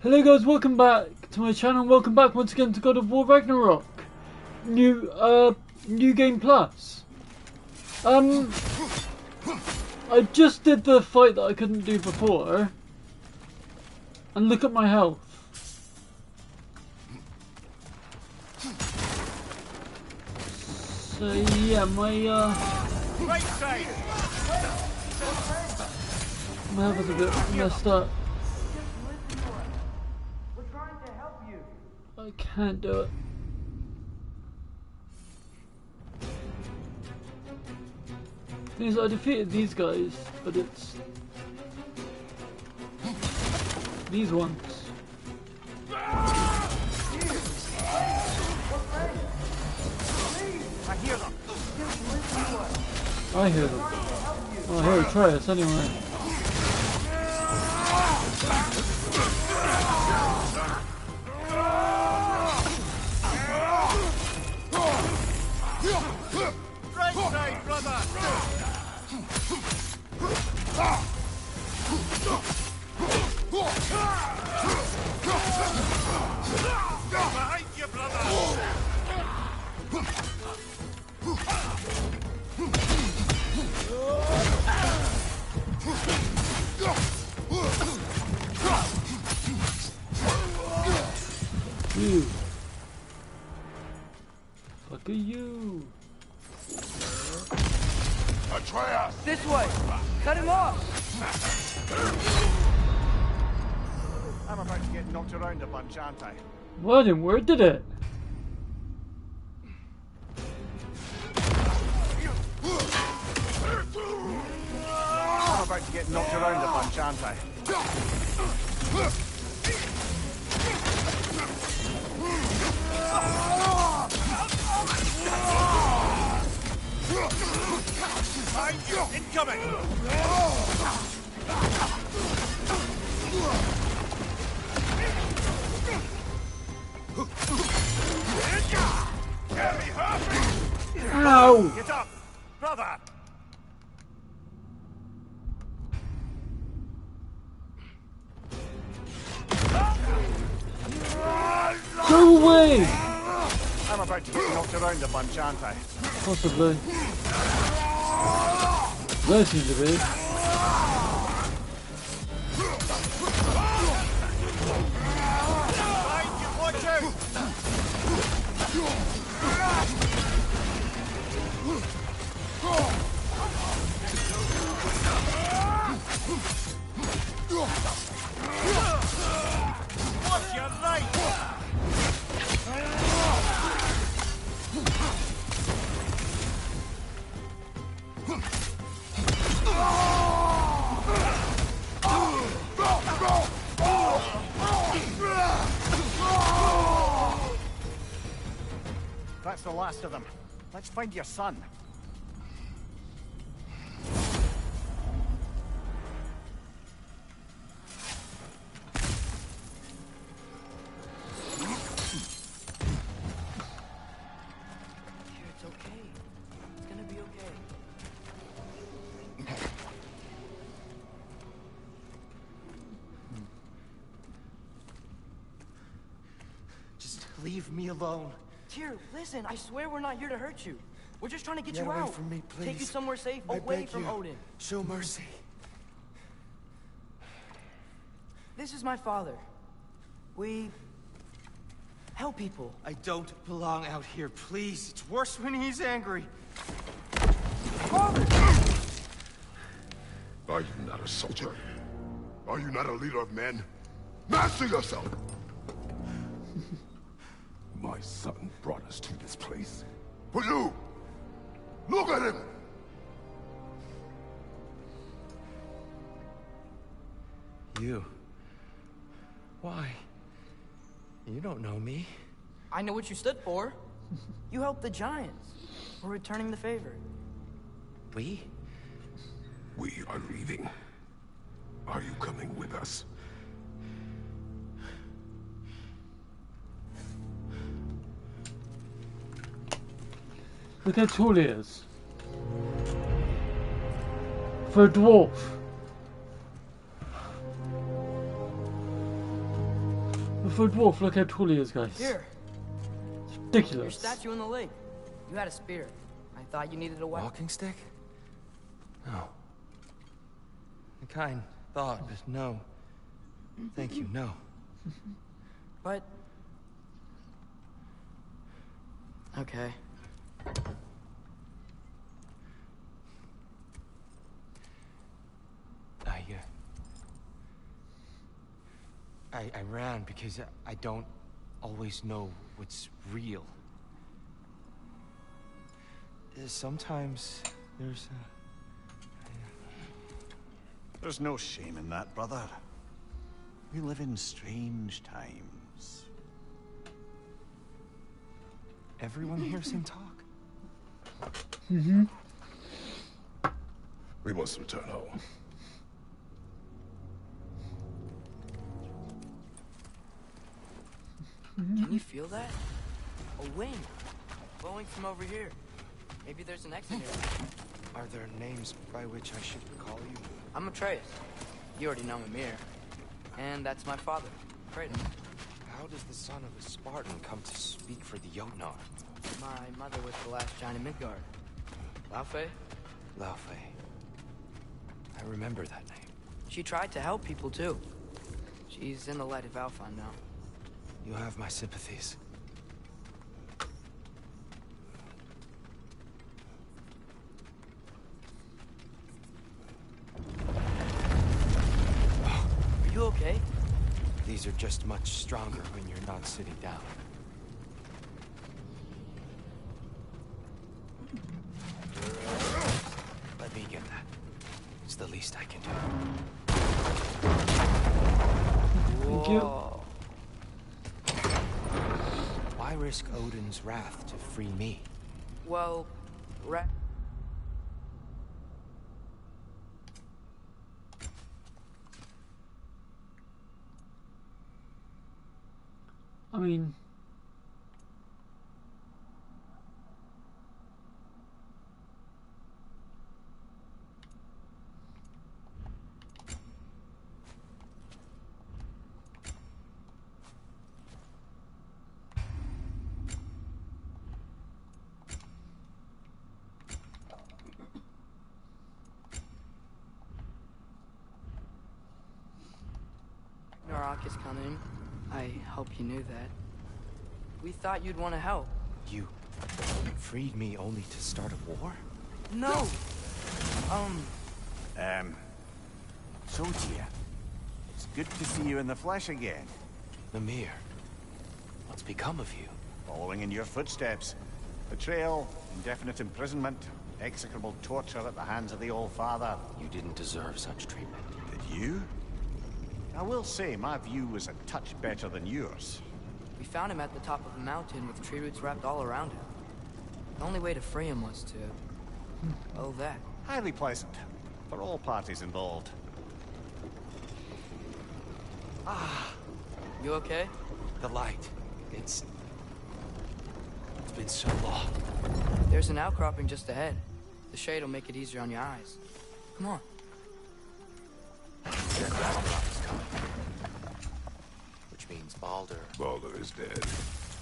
Hello guys, welcome back to my channel. Welcome back once again to God of War Ragnarok. New game plus. I just did the fight that I couldn't do before. And look at my health. So yeah, my health is a bit messed up. I can't do it. Thing is, I defeated these guys, but it's these ones. I hear them. I hear them. Oh, here, try us anyway. Right side, brother. Behind you, brother. You. Fuck you. Atreus! This way! Cut him off! I'm about to get knocked around a bunch, aren't I? What in word did it? I'm about to get knocked around a bunch, aren't I? Behind you! Incoming! Ow! Get up! Brother! Go away! I'm about to get knocked around a bunch, aren't I? Possibly. There seems to be. Behind you! Watch out! Watch your right! That's the last of them. Let's find your son. Here, it's okay. It's gonna be okay. Just leave me alone. Tyr, listen, I swear we're not here to hurt you. We're just trying to get Get you away out. from me, please. Take you somewhere safe, I away beg from you. Odin. Show mercy. This is my father. We help people. I don't belong out here, please. It's worse when he's angry. Father! Are you not a soldier? Are you not a leader of men? Master yourself! My son brought us to this place. For you! Look at him! You. Why? You don't know me. I know what you stood for. You helped the giants. We're returning the favor. We? We are leaving. Are you coming with us? Look how tall he is. For a dwarf. For a dwarf, look how tall he is, guys. Here, It's your ridiculous. statue in the lake. You had a spear. I thought you needed a weapon. Walking stick? No. A kind thought, but no. Thank you, no. But... Okay. I ran because I don't always know what's real. Sometimes there's There's no shame in that, brother. We live in strange times. Everyone hears him talk? Mm-hmm. We must return home. Can you feel that? A wind. Blowing from over here. Maybe there's an exit here. Are there names by which I should call you? I'm Atreus. You already know Mimir. And that's my father, Kratos. How does the son of a Spartan come to speak for the Jotnar? My mother was the last giant in Midgard. Laufey? Laufey. I remember that name. She tried to help people too. She's in the light of Alphon now. You have my sympathies. Are you okay? These are just much stronger when you're not sitting down. Let me get that. It's the least I can do. Thank you. Why risk Odin's wrath to free me? Well, I mean, Ragnarok is coming. I hope you knew that. We thought you'd want to help. You freed me only to start a war? No! So, Tia, it's good to see you in the flesh again. Mimir, what's become of you? Following in your footsteps. Betrayal, indefinite imprisonment, execrable torture at the hands of the Old Father. You didn't deserve such treatment. Did you? I will say, my view was a touch better than yours. We found him at the top of a mountain with tree roots wrapped all around him. The only way to free him was to... oh, that. Highly pleasant, for all parties involved. You okay? The light. It's been so long. There's an outcropping just ahead. The shade will make it easier on your eyes. Come on. Which means Baldur. Baldur is dead.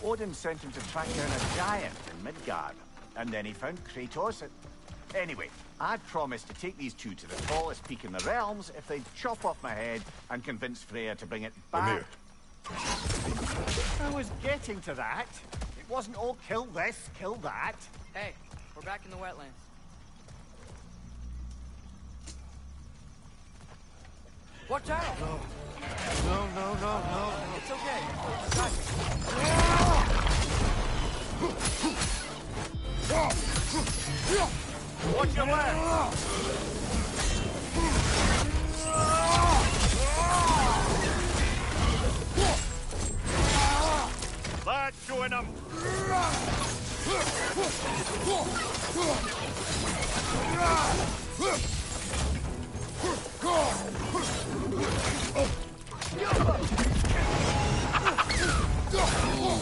Odin sent him to track down a giant in Midgard, and then he found Kratos at... Anyway, I'd promised to take these two to the tallest peak in the realms if they'd chop off my head and convince Freya to bring it back. Mimir. I was getting to that. It wasn't all kill this, kill that. Hey, we're back in the wetlands. Watch out! No. It's okay. Got you. Watch your left. That's showing him.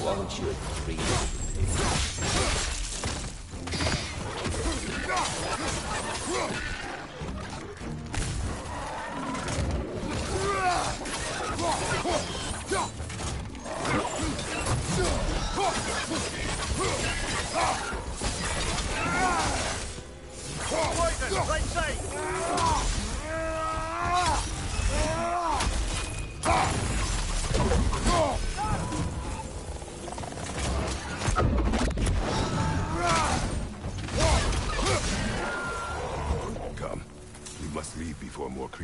Won't you agree?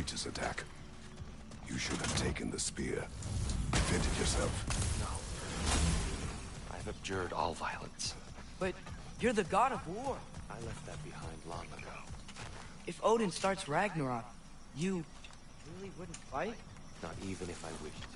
creature's attack. You should have taken the spear. Defended yourself. No. I've abjured all violence. But you're the god of war. I left that behind long ago. If Odin starts Ragnarok, you really wouldn't fight? Not even if I wished to.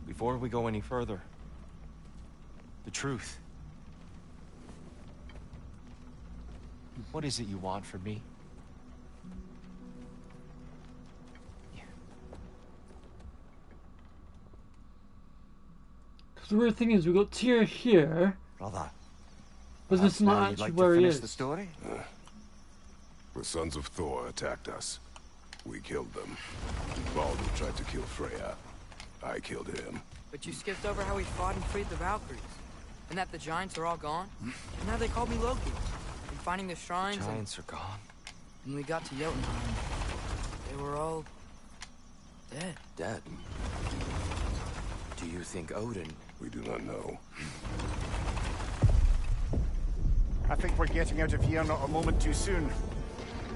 Before we go any further, the truth. What is it you want from me? The weird thing is, we got Tyr here, Brother, but this is not you'd actually like where to he finish is. the story? The sons of Thor attacked us. We killed them. Baldur tried to kill Freya. I killed him. But you skipped over how we fought and freed the Valkyries. And that the giants are all gone. And now they called me Loki. And finding the shrines Giants are gone. and we got to Jotunheim. They were all dead. Dead. Do you think Odin? We do not know. I think we're getting out of here not a moment too soon.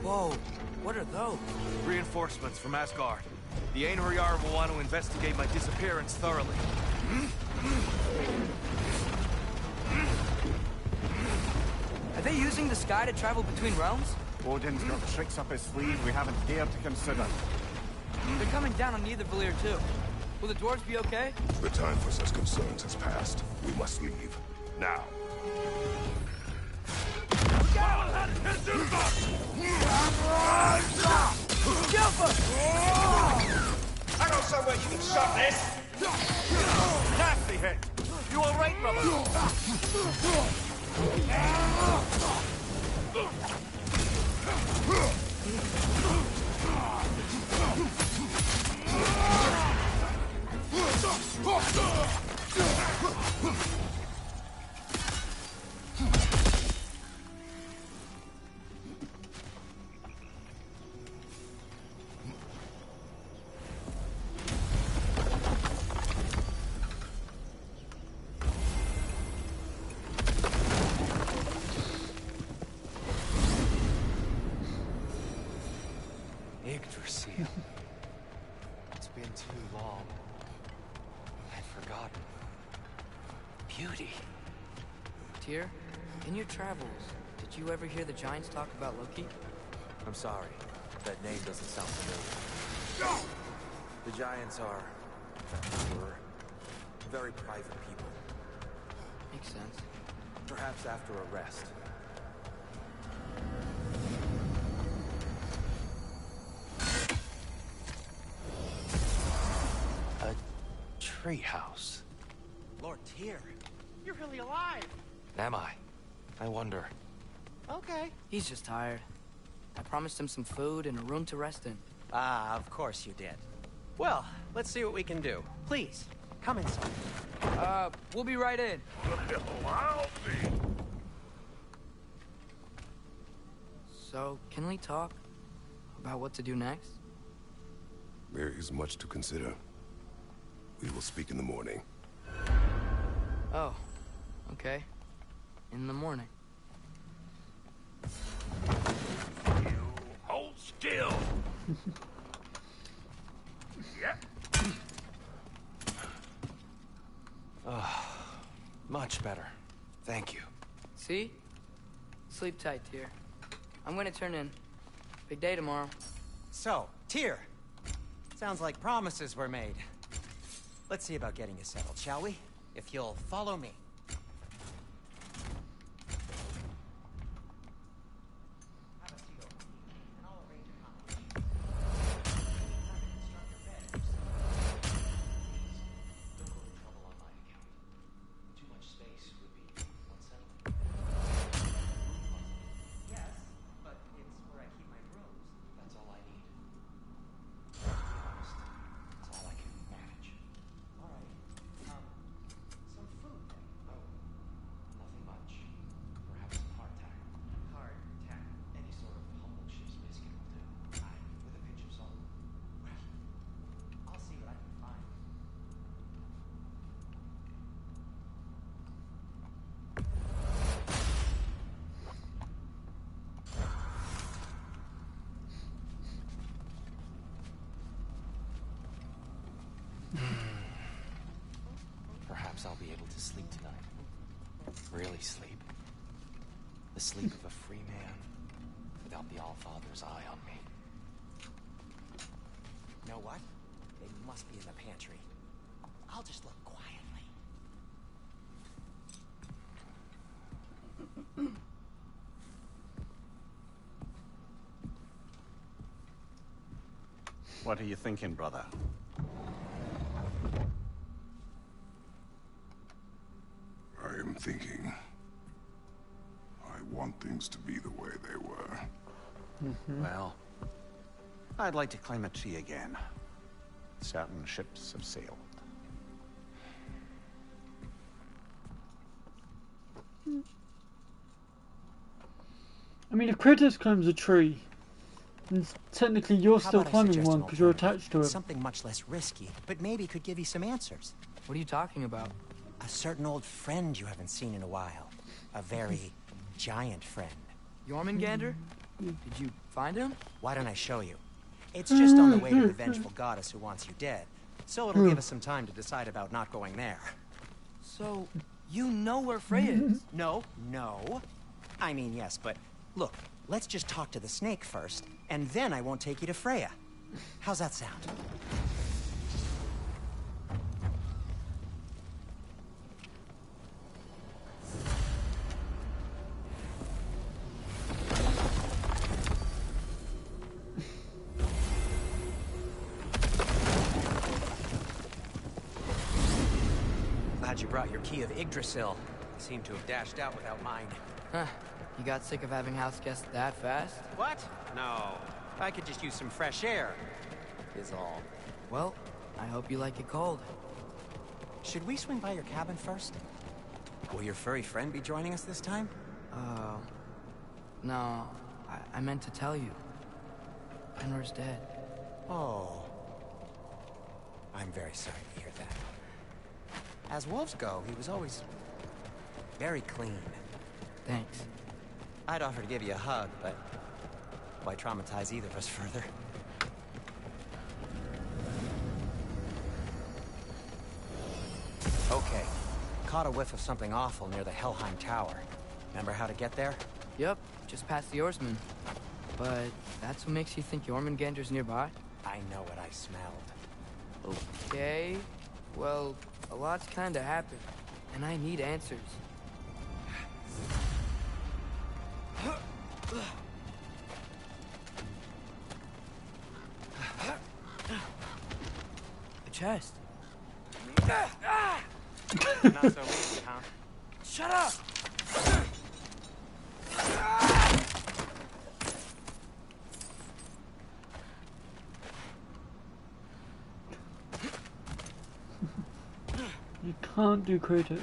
Whoa, what are those? Reinforcements from Asgard. The Einherjar will want to investigate my disappearance thoroughly. Are they using the sky to travel between realms? Odin's got tricks up his sleeve we haven't dared to consider. They're coming down on either Valir too. Will the dwarves be okay? The time for such concerns has passed. We must leave. Now. I know somewhere you can stop this! Nasty hit! You alright, brother? Yggdrasil. It's been too long. I'd forgotten. Beauty. Tyr, in your travels, did you ever hear the giants talk about Loki? I'm sorry. That name doesn't sound familiar. The giants were very private people. Makes sense. Perhaps after a rest. A treehouse. Lord Tyr, you're really alive! Am I? I wonder. Okay. He's just tired. I promised him some food and a room to rest in. Ah, of course you did. Well, let's see what we can do. Please, come inside. We'll be right in. So, can we talk about what to do next? There is much to consider. We will speak in the morning. Oh, okay. In the morning. You hold still. Yep. Much better. Thank you. See? Sleep tight, Tyr. I'm gonna turn in. Big day tomorrow. So, Tyr. Sounds like promises were made. Let's see about getting you settled, shall we? If you'll follow me. The sleep of a free man, without the Allfather's eye on me. You know what? They must be in the pantry. I'll just look quietly. What are you thinking, brother? I am thinking. I want things to be the way they were. Well, I'd like to climb a tree again. Certain ships have sailed. I mean, if Kratos climbs a tree, then technically you're How still about I climbing suggest one an because you're alternative? attached to him. Something much less risky, but maybe could give you some answers. What are you talking about? A certain old friend you haven't seen in a while. A very giant friend. Jormungandr? Did you find him? Why don't I show you? It's just on the way to the vengeful goddess who wants you dead. So it'll give us some time to decide about not going there. So, you know where Freya is? No. I mean, yes, but look, let's just talk to the snake first, and then I won't take you to Freya. How's that sound? Glad you brought your key of Yggdrasil. You seem to have dashed out without mine. Huh. You got sick of having house guests that fast? What? No. I could just use some fresh air, is all. Well, I hope you like it cold. Should we swing by your cabin first? Will your furry friend be joining us this time? No. I meant to tell you. Penror's dead. Oh. I'm very sorry to hear that. As wolves go, he was always very clean. Thanks. I'd offer to give you a hug, but why traumatize either of us further? Okay. Caught a whiff of something awful near the Helheim Tower. Remember how to get there? Yep, just past the oarsman. But that's what makes you think Jormungandr's nearby? I know what I smelled. Okay. Well, a lot's kinda happened, and I need answers. A chest. Not so easy, huh? Shut up! You can't do Kratos.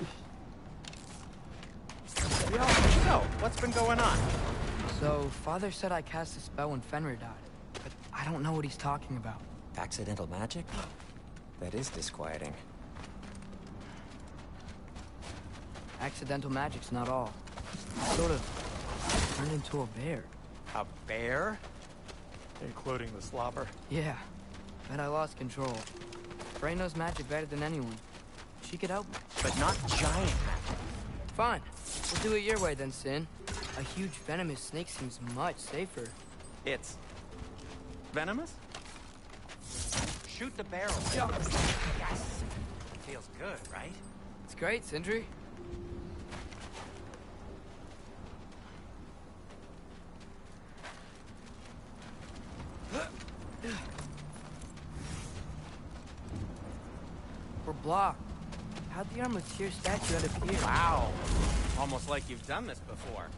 So, what's been going on? So, Father said I cast a spell when Fenrir died, but I don't know what he's talking about. Accidental magic? That is disquieting. Accidental magic's not all. Sort of turned into a bear. A bear? Including the slobber. Yeah, but I lost control. Frey knows magic better than anyone. She could help me. But not giant magic. Fine. We'll do it your way then, Sin. A huge venomous snake seems much safer. It's venomous? Shoot the barrel. Yes! Feels good, right? It's great, Sindri. We're blocked. How'd the Armateer statue end up here? Wow. Almost like you've done this before.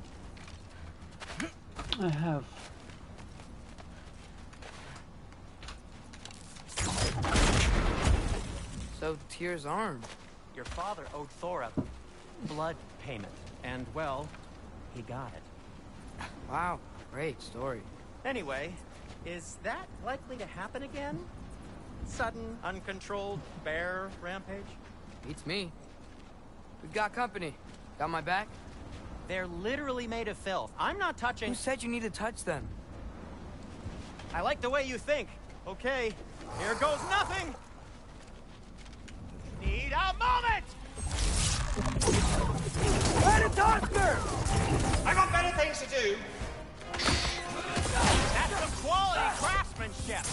I have. So, Tyr's armed. Your father owed Thor a blood payment. And, well, he got it. Wow, great story. Anyway, is that likely to happen again? Sudden, uncontrolled bear rampage? Beats me. We've got company. Got my back? They're literally made of filth. I'm not touching... Who said you need to touch them? I like the way you think. Okay, here goes nothing! Need a moment! Try to touch her! I got better things to do. That's some quality craftsmanship.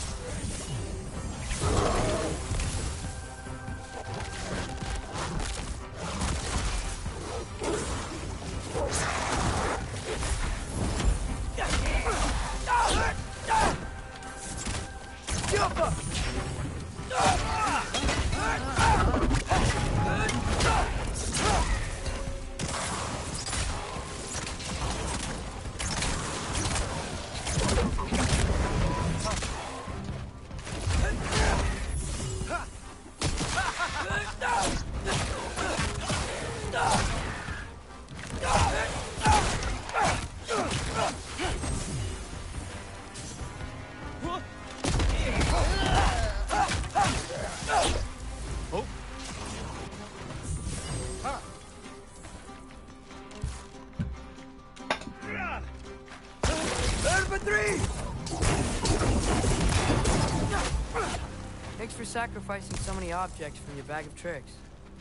Thanks for sacrificing so many objects from your bag of tricks.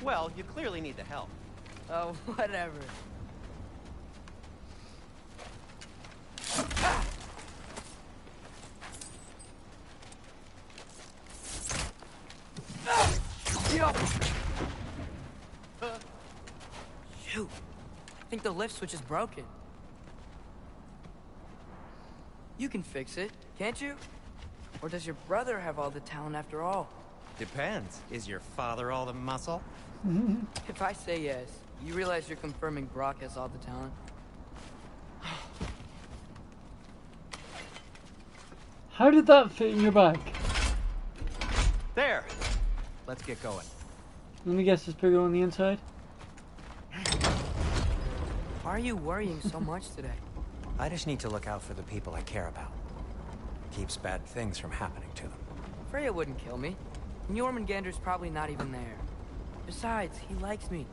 Well, you clearly need the help. Oh, whatever. Shoot. I think the lift switch is broken. You can fix it, can't you? Or does your brother have all the talent after all? Depends. Is your father all the muscle? If I say yes, you realize you're confirming Brock has all the talent? How did that fit in your bag? There. Let's get going. Let me guess, it's bigger on the inside? Why are you worrying so much today? I just need to look out for the people I care about. Keeps bad things from happening to them. Freya wouldn't kill me. And Jormungandr's probably not even there. Besides, he likes me.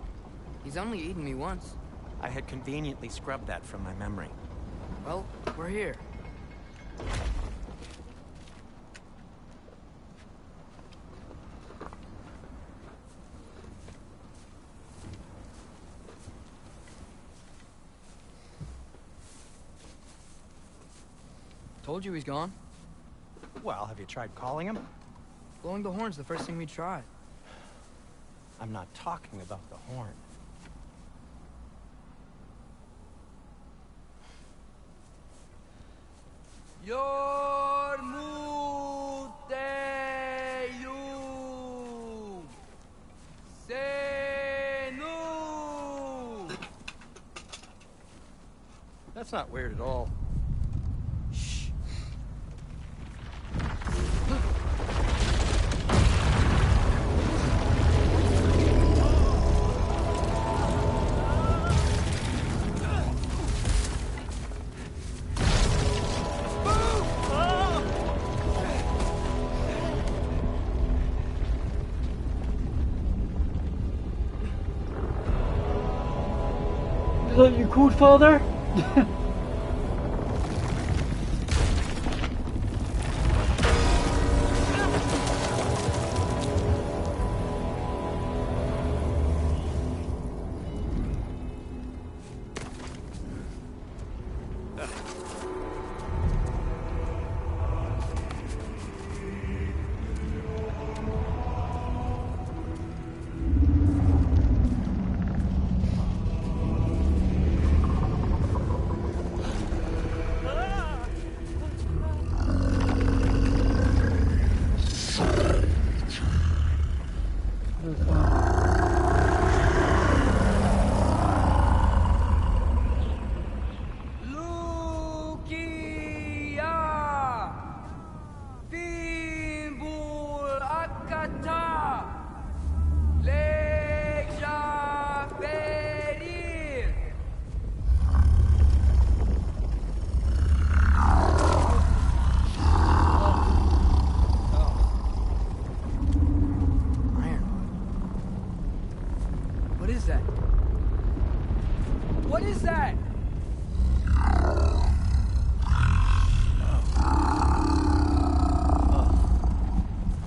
He's only eaten me once. I had conveniently scrubbed that from my memory. Well, we're here. Told you he's gone. Well, have you tried calling him? Blowing the horn's the first thing we tried. I'm not talking about the horn. That's not weird at all. Shh. Is that your code, father?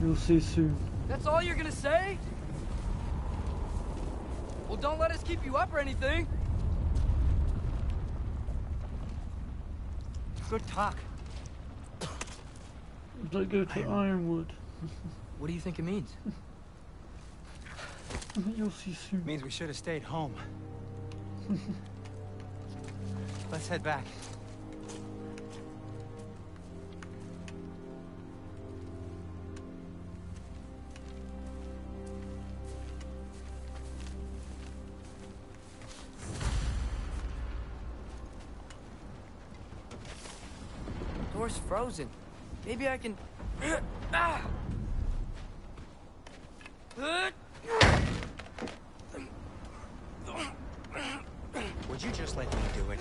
You'll see soon. That's all you're gonna say? Well, don't let us keep you up or anything. Good talk. Don't go to Ironwood. What do you think it means? You'll see soon. Means we should have stayed home. Let's head back. Door's frozen. Maybe I can... Ah! Would you just let me do it?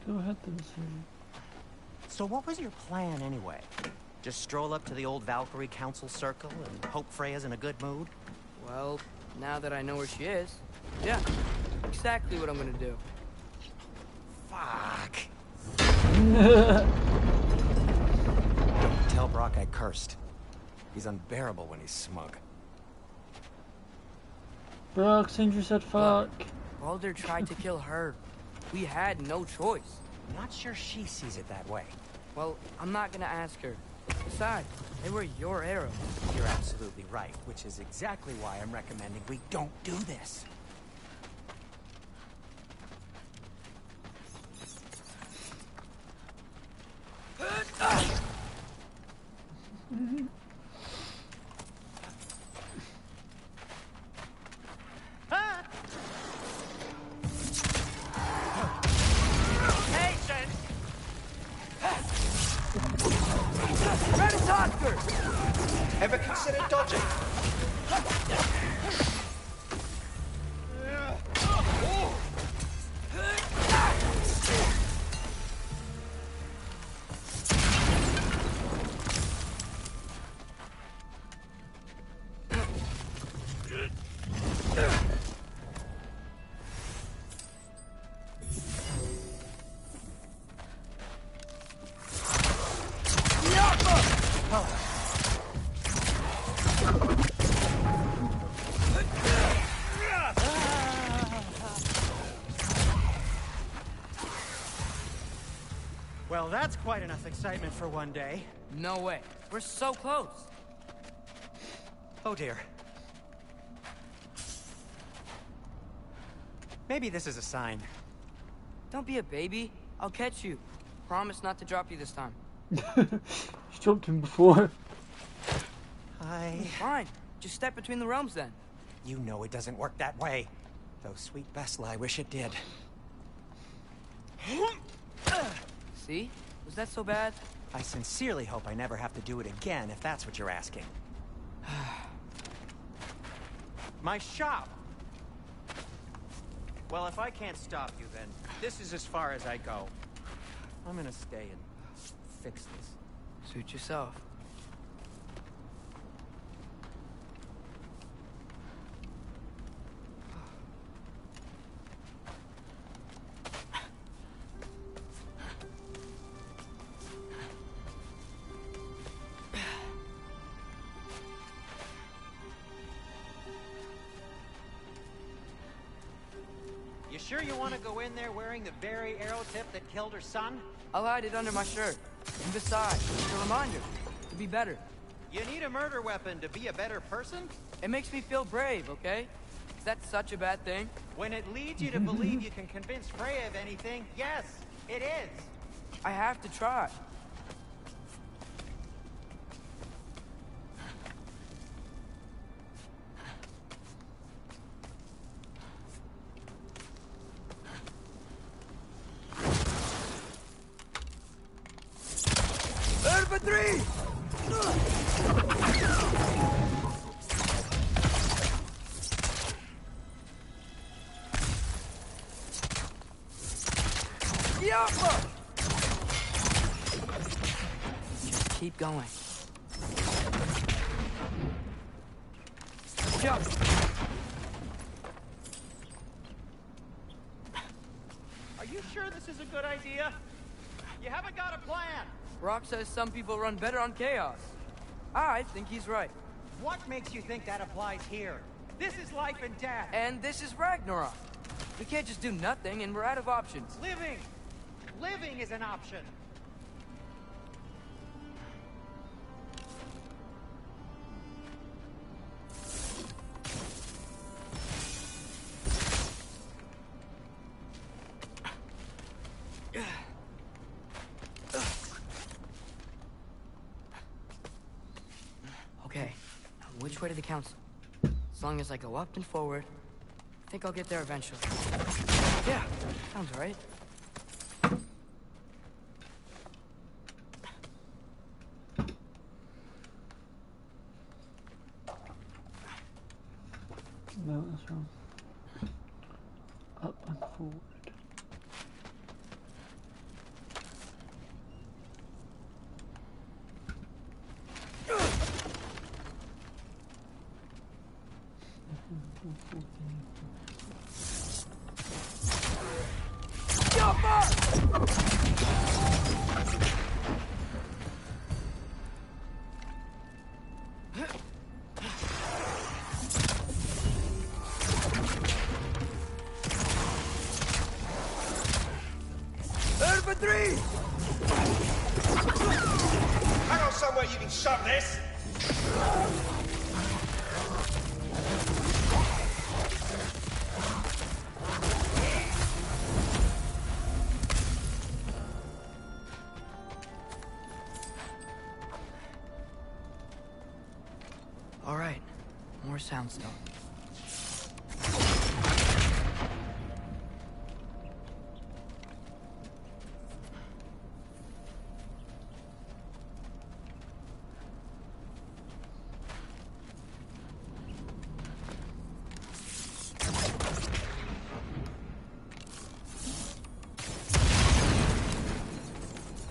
Go ahead then, Sir. So what was your plan anyway? Just stroll up to the old Valkyrie Council circle and hope Freya's in a good mood? Well, now that I know where she is, yeah, exactly what I'm gonna do. Fuck. Don't tell Brock I cursed. He's unbearable when he's smug. Brock, Sindri said fuck. Baldur tried to kill her. We had no choice. I'm not sure she sees it that way. Well, I'm not gonna ask her. Besides, they were your arrows. You're absolutely right, which is exactly why I'm recommending we don't do this. Ever considered dodging? Well, that's quite enough excitement for one day. No way. We're so close. Oh dear. Maybe this is a sign. Don't be a baby. I'll catch you. Promise not to drop you this time. She dropped him before. Fine. Just step between the realms then. You know it doesn't work that way. Though sweet Bessla, I wish it did. See? Was that so bad? I sincerely hope I never have to do it again, if that's what you're asking. My shop! Well, if I can't stop you, then this is as far as I go. I'm gonna stay and fix this. Suit yourself. You sure you want to go in there wearing the very arrow tip that killed her son? I'll hide it under my shirt. And besides, it's a reminder to be better. You need a murder weapon to be a better person? It makes me feel brave, okay? Is that such a bad thing? When it leads you to believe you can convince Freya of anything, yes, it is. I have to try. Infantry! Just keep going. Jump! Are you sure this is a good idea? You haven't got a plan. Rock says some people run better on chaos. I think he's right. What makes you think that applies here? This is life and death. And this is Ragnarok. We can't just do nothing, and we're out of options. Living! Living is an option. Okay, now which way to the council? As long as I go up and forward, I think I'll get there eventually. Yeah, sounds right. No, that's wrong. Up and forward. I know somewhere you can shove this. All right, more soundstone.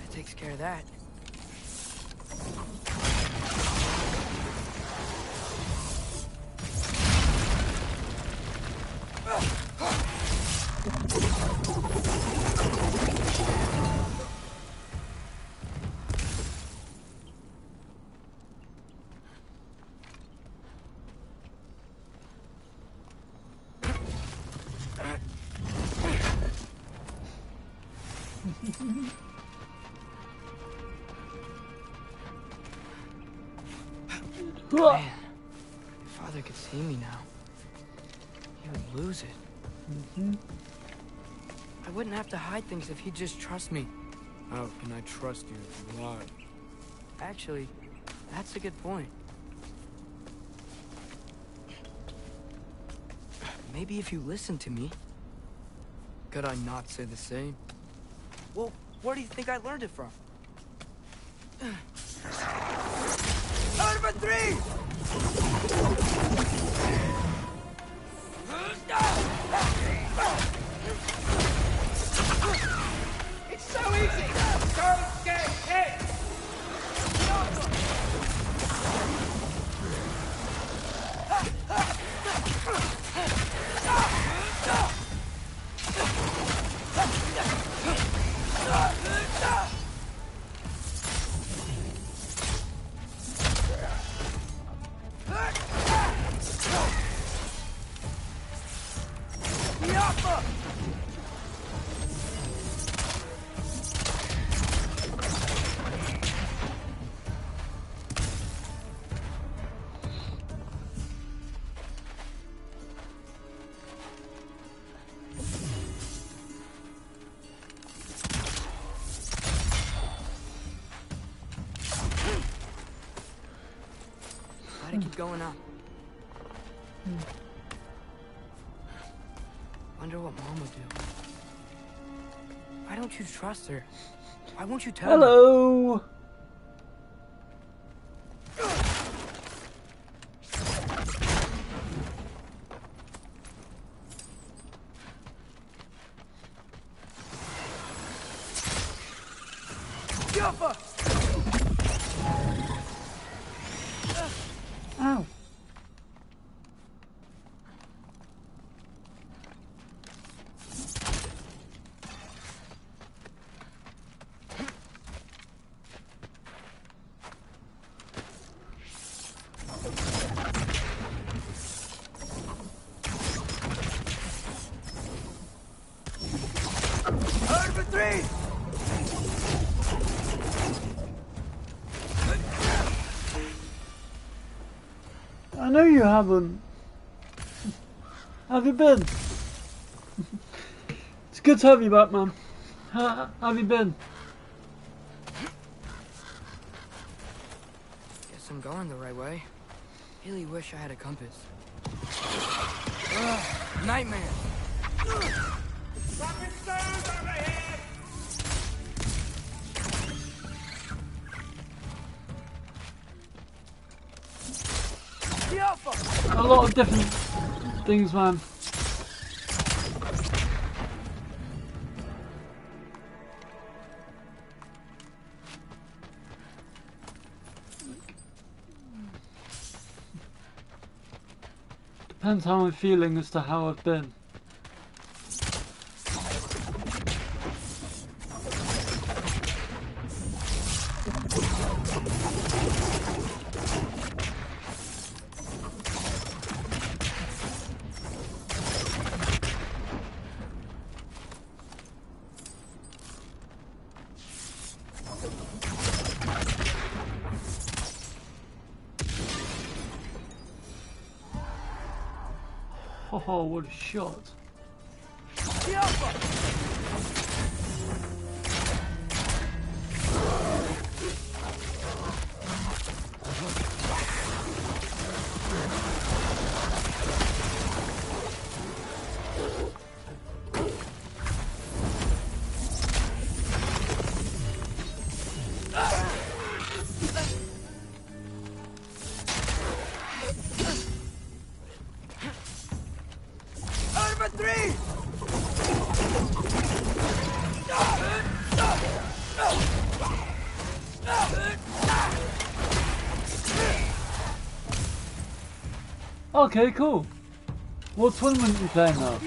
That takes care of that. Man, if Father could see me now, he would lose it. I wouldn't have to hide things if he'd just trust me. How can I trust you if you lie? Actually, that's a good point. Maybe if you listened to me. Could I not say the same? Well, where do you think I learned it from? Out of a three! It's so easy! Don't get hit! Gotta keep going up. Wonder what Mom would do. Why don't you trust her? Why won't you tell me? Hello. Ow. I know you haven't. How have you been? It's good to have you back, man. How have you been? Guess I'm going the right way. Really wish I had a compass. Nightmare! Dropping stones over here! A lot of different things, man. Depends how I'm feeling as to how I've been. Oh, what a shot. Okay, cool. What tournament are you playing now?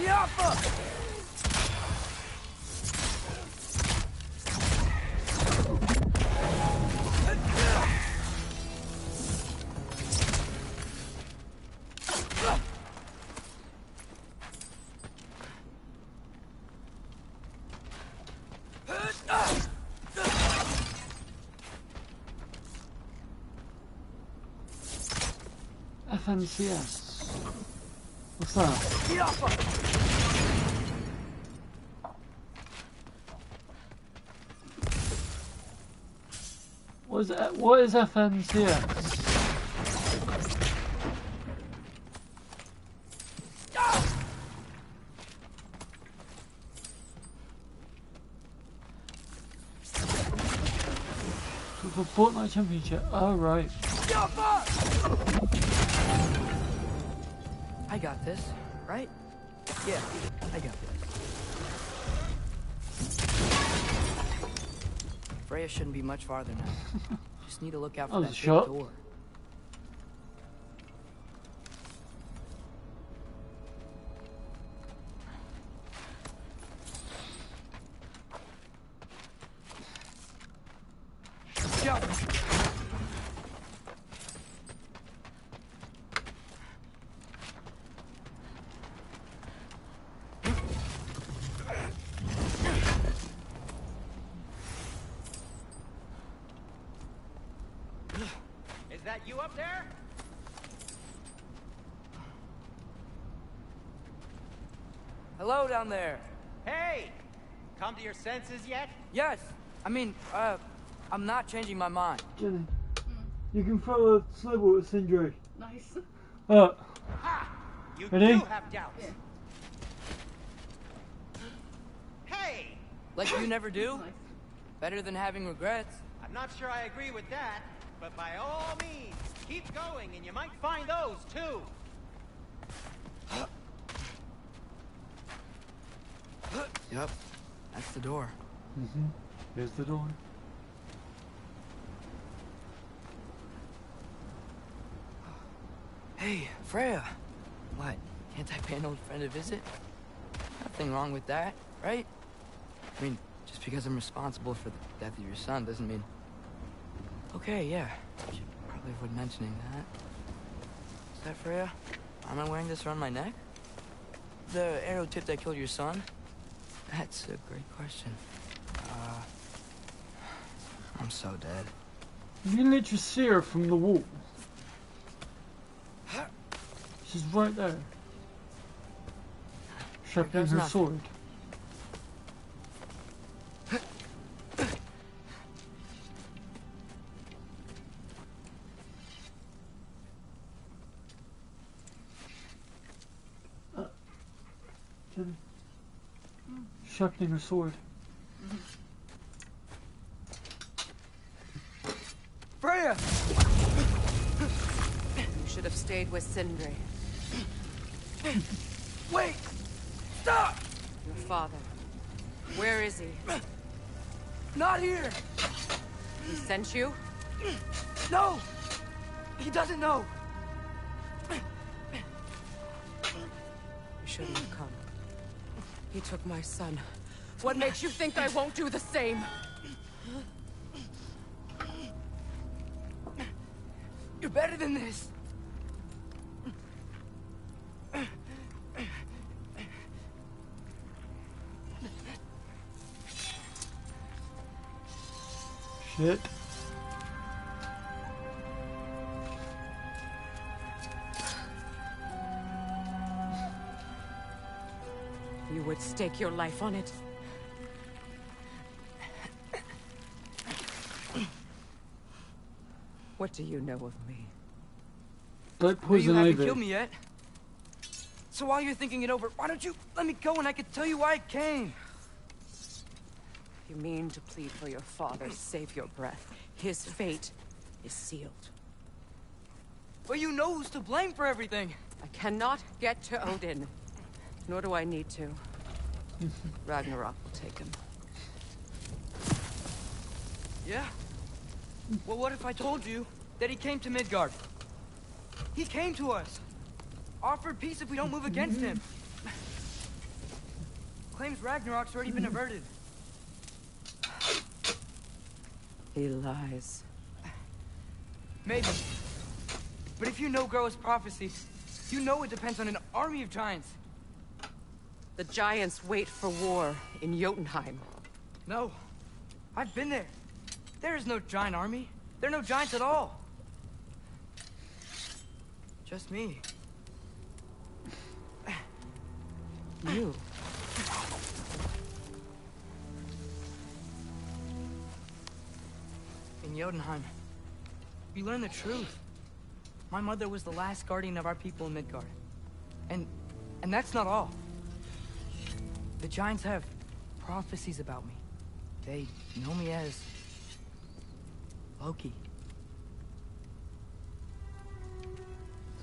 FNCS. What's that? What is FNCS? For Fortnite Championship. Oh right. I got this, right? Yeah, I got this. Freya shouldn't be much farther now. Just need to look out for that big door. Jump! Is that you up there? Hello down there. Hey! Come to your senses yet? Yes. I mean, I'm not changing my mind. Jenny, you can throw a snowball at Sindri. Nice. Ha! You Ready? do have doubts. Yeah. Hey! Like you never do? Nice. Better than having regrets. I'm not sure I agree with that, but by all means, keep going and you might find those too. Yep, that's the door. Here's the door. Hey, Freya. What? Can't I pay an old friend a visit? Nothing wrong with that, right? I mean, just because I'm responsible for the death of your son doesn't mean... Okay, yeah. Should probably avoid mentioning that. Is that Freya? Am I wearing this around my neck? The arrow tip that killed your son? That's a great question. I'm so dead. You can literally see her from the wall. She's right there. Sharpening goes her nothing. sword. Sharpening her sword. Freya! You should have stayed with Sindri. Wait! Stop! Your father. Where is he? Not here! He sent you? No! He doesn't know! You shouldn't have come. He took my son. What makes you think I won't do the same? You're better than this! Shit. You would stake your life on it? What do you know of me? Don't Well, you poison haven't Ivy. killed me yet. So while you're thinking it over, why don't you let me go and I can tell you why I came? You mean to plead for your father, save your breath. His fate is sealed. Well, you know who's to blame for everything. I cannot get to Odin. Nor do I need to. Ragnarok will take him. Yeah? Well, what if I told you that he came to Midgard? He came to us. Offered peace if we don't move against him. Claims Ragnarok's already been averted. He lies. Maybe. But if you know Groa's prophecy, you know it depends on an army of giants. The giants wait for war in Jotunheim. No. I've been there. There is no giant army. There are no giants at all. Just me. You. In Jotunheim, we learn the truth. My mother was the last guardian of our people in Midgard. And that's not all. The giants have prophecies about me. They know me as Loki.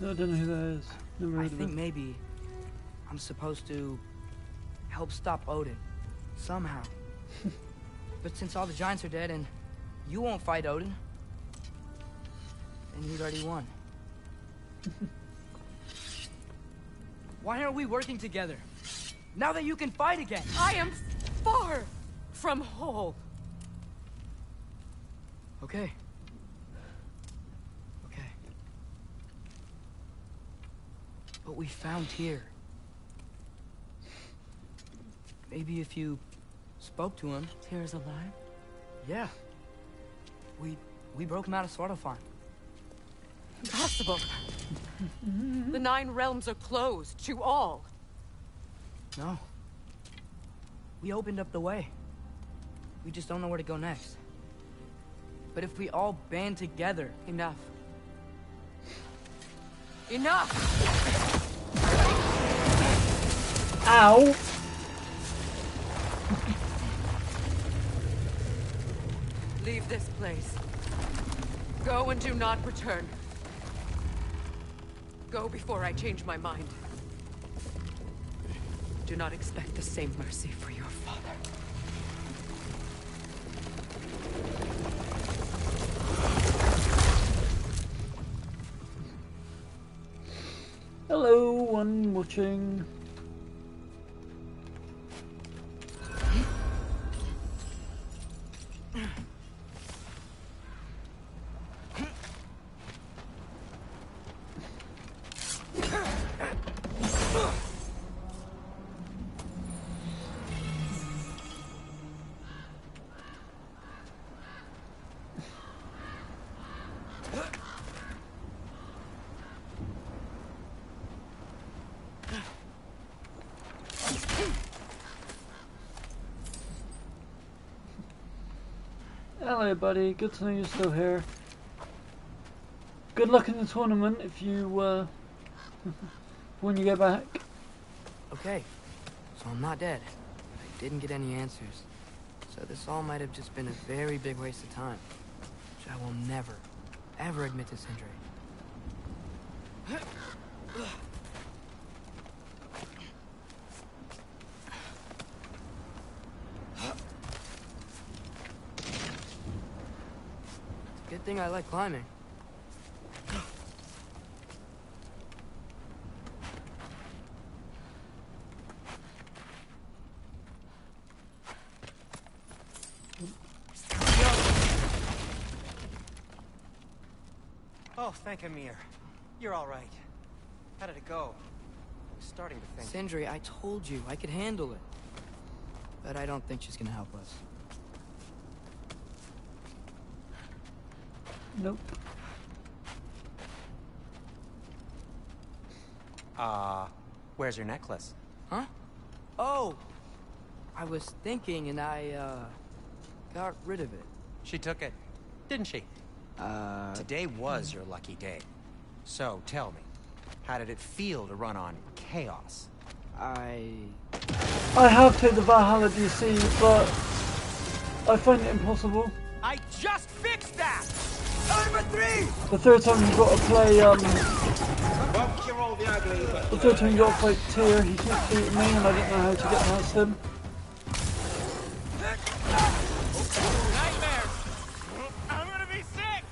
I don't know who that is. Never I heard of think it. maybe I'm supposed to help stop Odin somehow. But since all the giants are dead and you won't fight Odin, then you'd already won. Why aren't we working together? Now that you can fight again! I am far from whole. Okay. Okay. But we found here. Maybe if you spoke to him. Tyr's alive? Yeah. We broke him out of Svartalfheim. Impossible. The 9 realms are closed to all. No. We opened up the way. We just don't know where to go next. But if we all band together... Enough. Enough! Ow! Leave this place. Go and do not return. Go before I change my mind. Do not expect the same mercy for your father. Hello, one watching. Hi, buddy. Good to know you're still here. Good luck in the tournament if you, when you get back. Okay, so I'm not dead. I didn't get any answers. So this all might have just been a very big waste of time. Which I will never, ever admit to Sindri. Good thing I like climbing. Oh, thank Amir. You're all right. How did it go? I was starting to think... Sindri, I told you I could handle it. But I don't think she's gonna help us. Nope. Where's your necklace? Huh? Oh! I was thinking and I, got rid of it. She took it, didn't she? Today was your lucky day. So, tell me, how did it feel to run on chaos? I have played the Valhalla DC, but I find it impossible. I just fixed that! Number 3! The third time you got to play, the third time you got to play Tyr, he keeps beating me and I don't know how to get past him. Nightmare! I'm gonna be sick!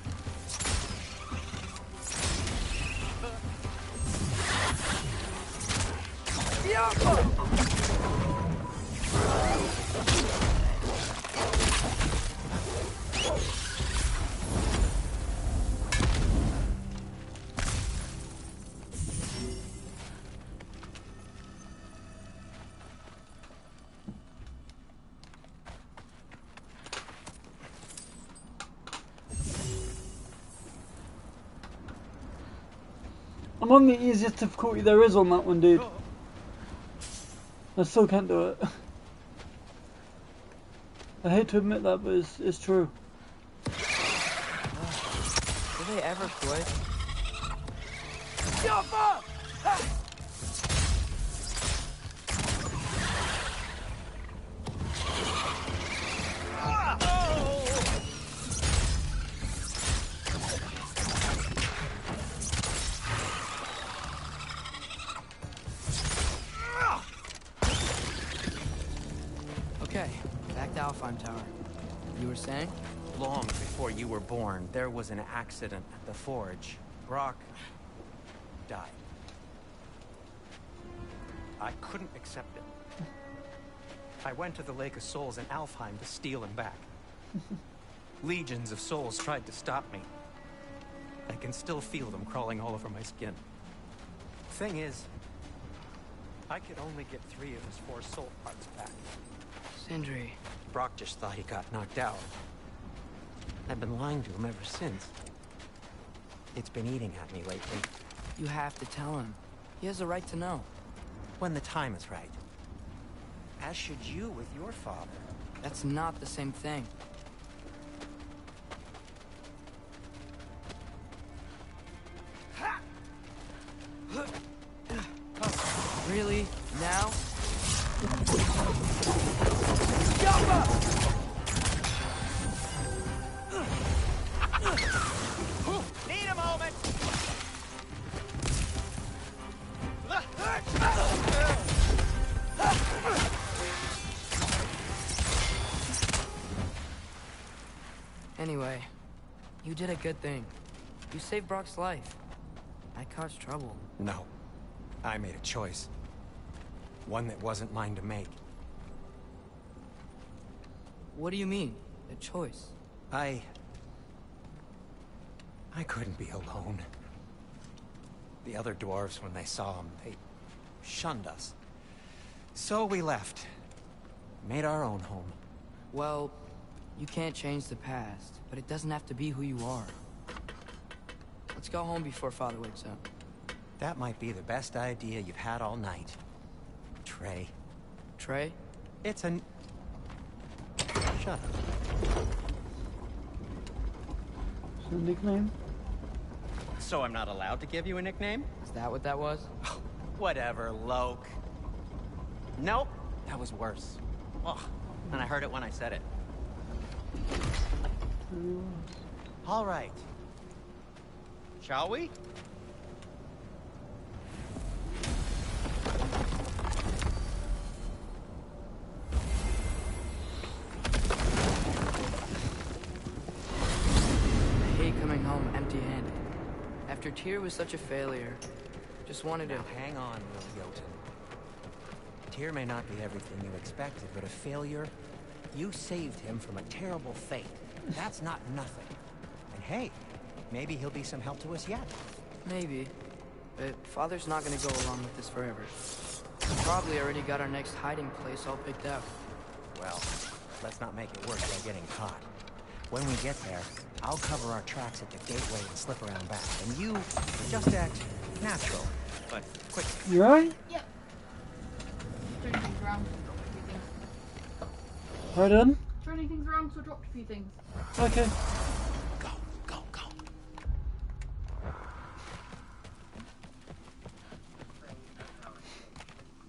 I'm on the easiest difficulty there is on that one, dude. I still can't do it. I hate to admit that, but it's true. Do they ever quit? Okay, back to Alfheim Tower. You were saying? Long before you were born, there was an accident at the forge. Brock died. I couldn't accept it. I went to the Lake of Souls in Alfheim to steal him back. Legions of souls tried to stop me. I can still feel them crawling all over my skin. Thing is, I could only get 3 of his 4 soul parts back. Sindri. Brock just thought he got knocked out. I've been lying to him ever since. It's been eating at me lately. You have to tell him. He has a right to know. When the time is right. As should you with your father. That's not the same thing. Really? Now? Need a moment! Anyway, you did a good thing. You saved Brock's life. I caused trouble. No. I made a choice. One that wasn't mine to make. What do you mean? A choice? I couldn't be alone. The other dwarves, when they saw him, they shunned us. So we left. Made our own home. Well, you can't change the past, but it doesn't have to be who you are. Let's go home before Father wakes up. That might be the best idea you've had all night. Trey. Trey? It's an... Shut up. A nickname? So I'm not allowed to give you a nickname? Is that what that was? Whatever, Loke. Nope, that was worse. Ugh, and I heard it when I said it. All right. Shall we? I hate coming home empty-handed. After Tyr was such a failure, just wanted to... Now hang on, Will Jotun. Tyr may not be everything you expected, but a failure? You saved him from a terrible fate. That's not nothing. And hey, maybe he'll be some help to us yet. Maybe. But Father's not gonna go along with this forever. He probably already got our next hiding place all picked out. Well, let's not make it worse by getting caught. When we get there, I'll cover our tracks at the gateway and slip around back. And you just act natural, but quick. You right? Yep. Turning things around, so I dropped a few things. Pardon? Turning things around, so I dropped a few things. Okay. Go, go, go.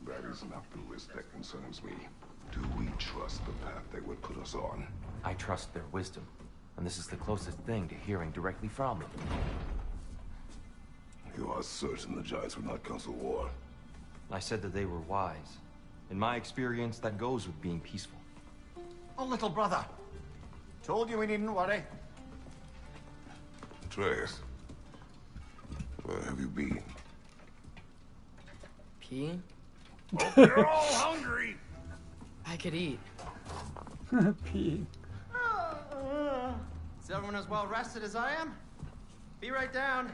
That is not the risk that concerns me. Do we trust the path they would put us on? I trust their wisdom, and this is the closest thing to hearing directly from them. You are certain the Giants would not counsel war? I said that they were wise. In my experience, that goes with being peaceful. Oh, little brother. Told you we needn't worry. Atreus, where have you been? Peeing? Hope you're all hungry. I could eat. Peeing. Is everyone as well rested as I am? Be right down.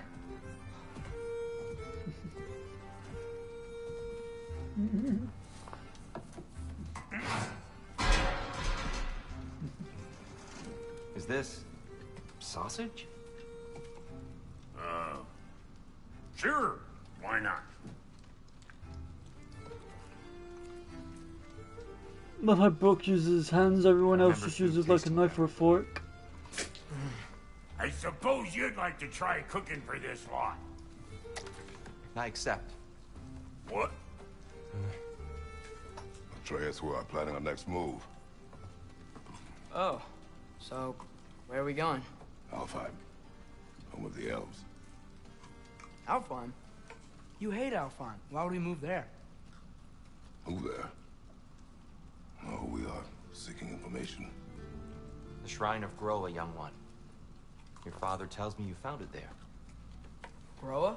Is this sausage? Sure. Why not? Love how Brooke uses his hands, everyone else remember just food uses like a tasting knife or a fork. I suppose you'd like to try cooking for this lot. I accept. What? Atreus, we are planning our next move. Oh, so where are we going? Alfheim, home of the elves. Alfheim? You hate Alfheim. Why would we move there? Who there? Oh, we are seeking information. The Shrine of Groa, young one. Your father tells me you found it there. Groa?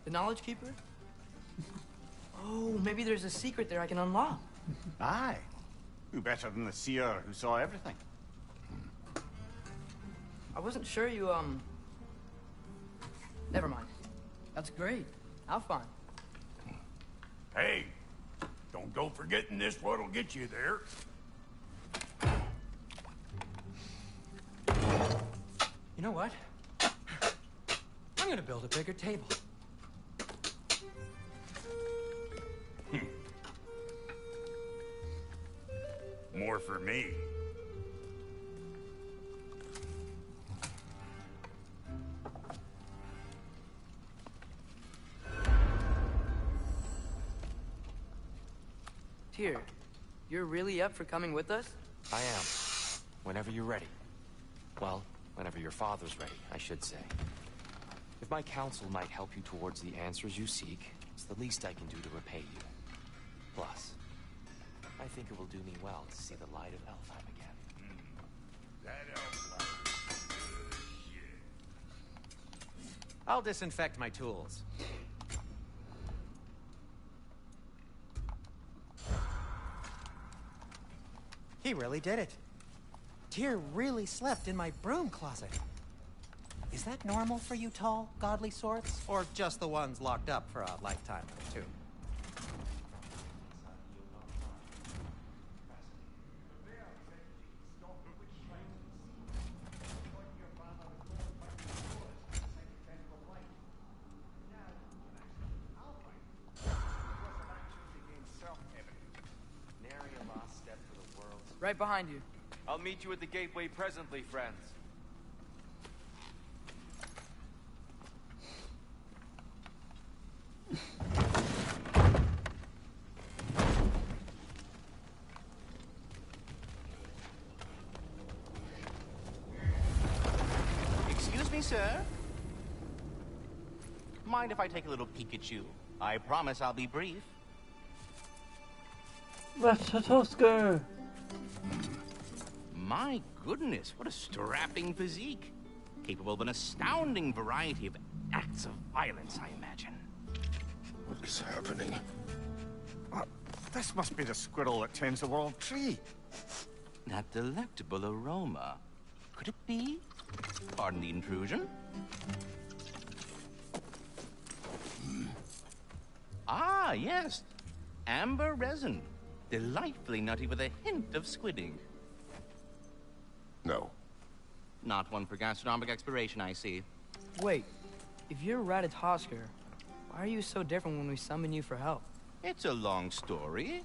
The Knowledge Keeper? Oh, maybe there's a secret there I can unlock. Aye. Who better than the seer who saw everything? I wasn't sure you, Never mind. That's great. Alfheim. Hey, don't go forgetting this what'll get you there. You know what? I'm gonna build a bigger table. More for me. Tyr, you're really up for coming with us? I am. Whenever you're ready. Well, whenever your father's ready, I should say. If my counsel might help you towards the answers you seek, it's the least I can do to repay you. Plus, I think it will do me well to see the light of Alfheim again. That elf life. Shit. I'll disinfect my tools. He really did it. Tyr really slept in my broom closet. Is that normal for you tall, godly sorts? Or just the ones locked up for a lifetime or two? Right behind you. I'll meet you at the gateway presently, friends. me, sir? Mind if I take a little peek at you? I promise I'll be brief. Ratatosker! My goodness, what a strapping physique. Capable of an astounding variety of acts of violence, I imagine. What is happening? This must be the squirrel that tends the world tree. That delectable aroma. Could it be? Pardon the intrusion. Ah, yes. Amber resin. Delightfully nutty with a hint of squidding. No. Not one for gastronomic exploration, I see. Wait, if you're Ratatosker, why are you so different when we summon you for help? It's a long story.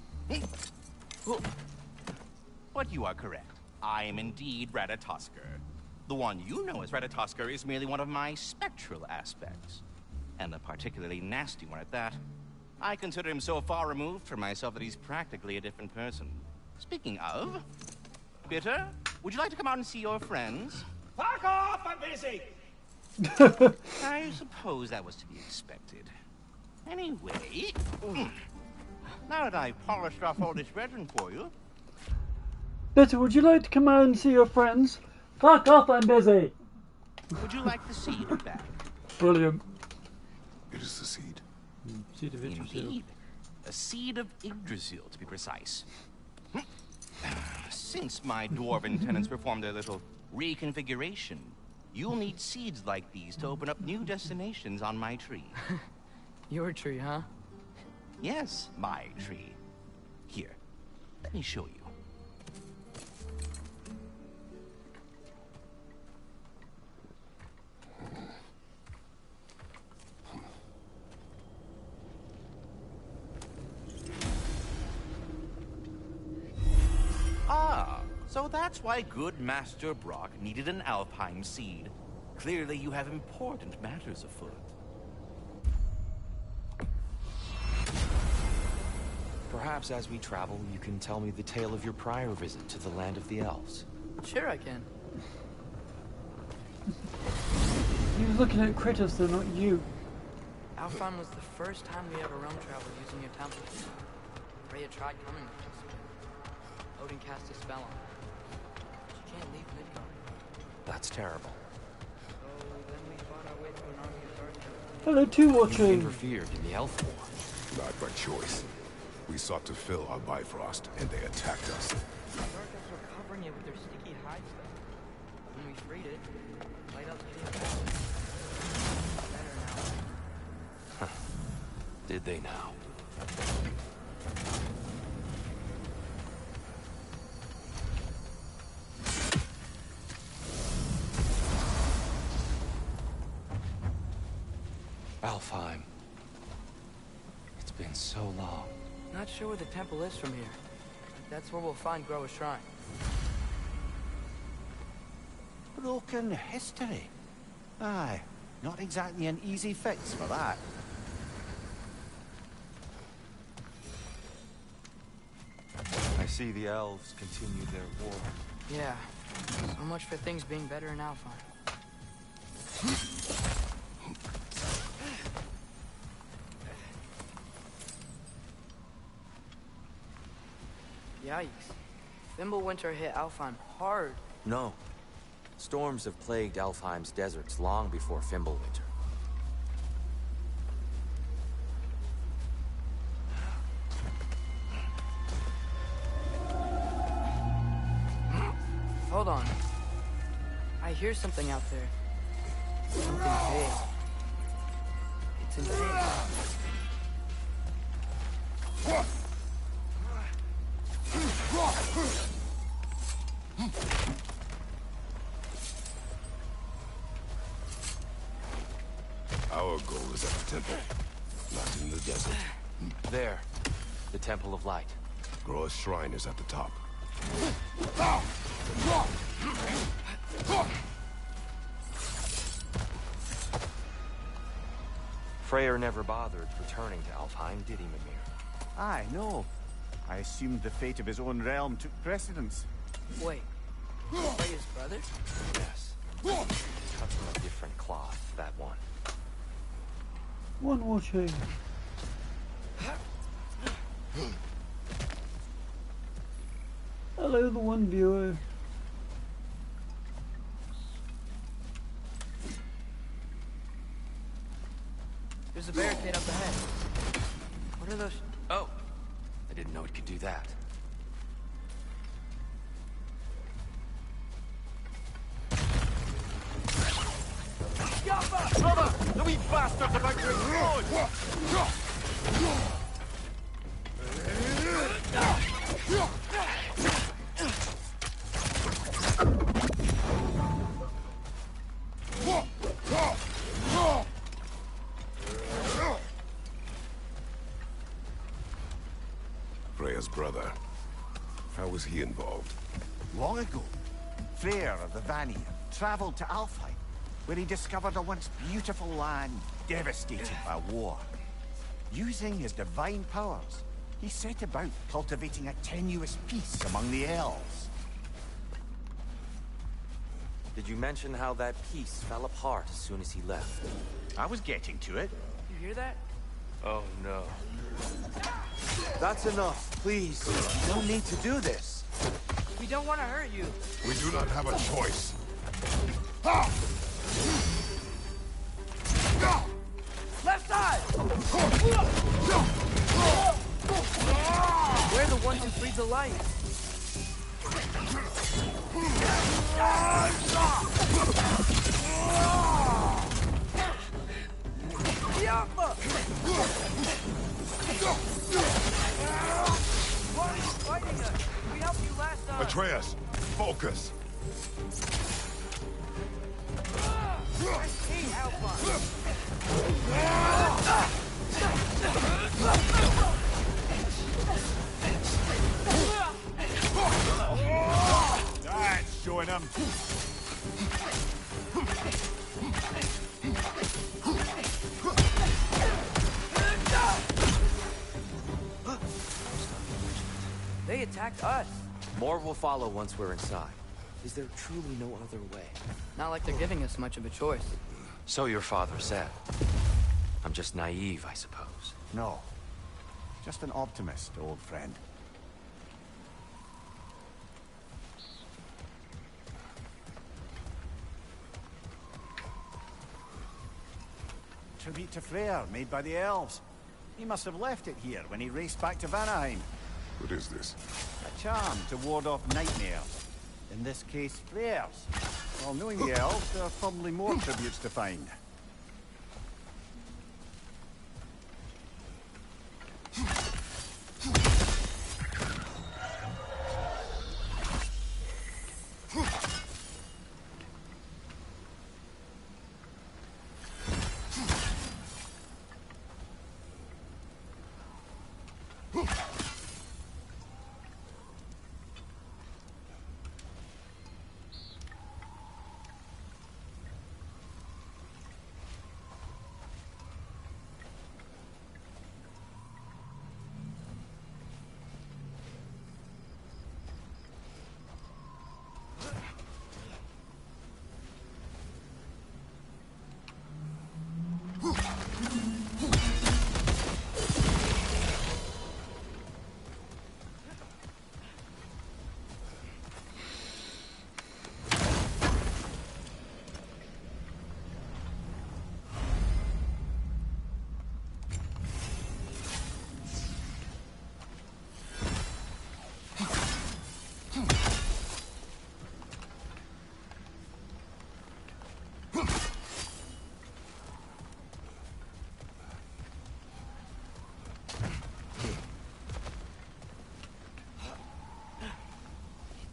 But you are correct. I am indeed Ratatosker. The one you know as Ratatosker is merely one of my spectral aspects. And a particularly nasty one at that. I consider him so far removed from myself that he's practically a different person. Speaking of... Bitter, would you like to come out and see your friends? Fuck off! I'm busy! I suppose that was to be expected. Anyway... Now that I've polished off all this resin for you... Bitter, would you like to come out and see your friends? Fuck off, I'm busy! Would you like the seed back? Brilliant. It is the seed. Seed of Yggdrasil. Indeed. A seed of Yggdrasil, to be precise. Since my dwarven tenants performed their little reconfiguration, you'll need seeds like these to open up new destinations on my tree. Your tree, huh? Yes, my tree. Here, let me show you. Ah, so that's why good Master Brock needed an Alfheim seed. Clearly you have important matters afoot. Perhaps as we travel, you can tell me the tale of your prior visit to the land of the elves. Sure I can. He was looking at critters, they're not you. Alfheim was the first time we ever realm traveled using your temple. Freya tried coming with us. Odin cast a spell on her. She can't leave Midgard. That's terrible. So then we fought our way through an army of darkness. Hello, two You watching. interfered in the elf war. Not by choice. We sought to fill our Bifrost, and they attacked us. The dark elves were covering it with their sticky hide stuff. When we freed it, light elves getting better now. Did they now? Alfheim. It's been so long. Not sure where the temple is from here. That's where we'll find Groa's shrine. Broken history. Aye, not exactly an easy fix for that. I see the elves continue their war. Yeah. So much for things being better in Alfheim. Yikes. Fimbulwinter hit Alfheim hard. No. Storms have plagued Alfheim's deserts long before Fimbulwinter. Hold on. I hear something out there. Something big. It's insane. Our goal is at the temple, not in the desert. There. The Temple of Light. Groa's shrine is at the top. Freyr never bothered returning to Alfheim, did he, Mimir? Aye, no. I assumed the fate of his own realm took precedence. Wait. Freya's brother? Yes. Cut from a different cloth, that one. One watching. Hello, the one viewer. There's a barricade up ahead. What are those? Oh! I didn't know it could do that. Brother! The wee bastard's about to explode! Freya's brother. How was he involved? Long ago, Freyr of the Vanir traveled to Alfheim, where he discovered a once beautiful land devastated by war. Using his divine powers, he set about cultivating a tenuous peace among the elves. Did you mention how that piece fell apart as soon as he left? I was getting to it. You hear that? Oh no. That's enough, please. No need to do this. We don't want to hurt you. We do not have a choice. Left side! We're the ones who freed the light. Why are you fighting us? We helped you last time. Atreus, focus. Hey, Alpha. That's showing him. They attacked us. More will follow once we're inside. Is there truly no other way? Not like they're giving us much of a choice. So your father said. I'm just naive, I suppose. No. Just an optimist, old friend. Tribute to Freyr, made by the elves. He must have left it here when he raced back to Vanaheim. What is this? A charm to ward off nightmares. In this case, Freyr's. Well, knowing the elves, there are probably more tributes to find.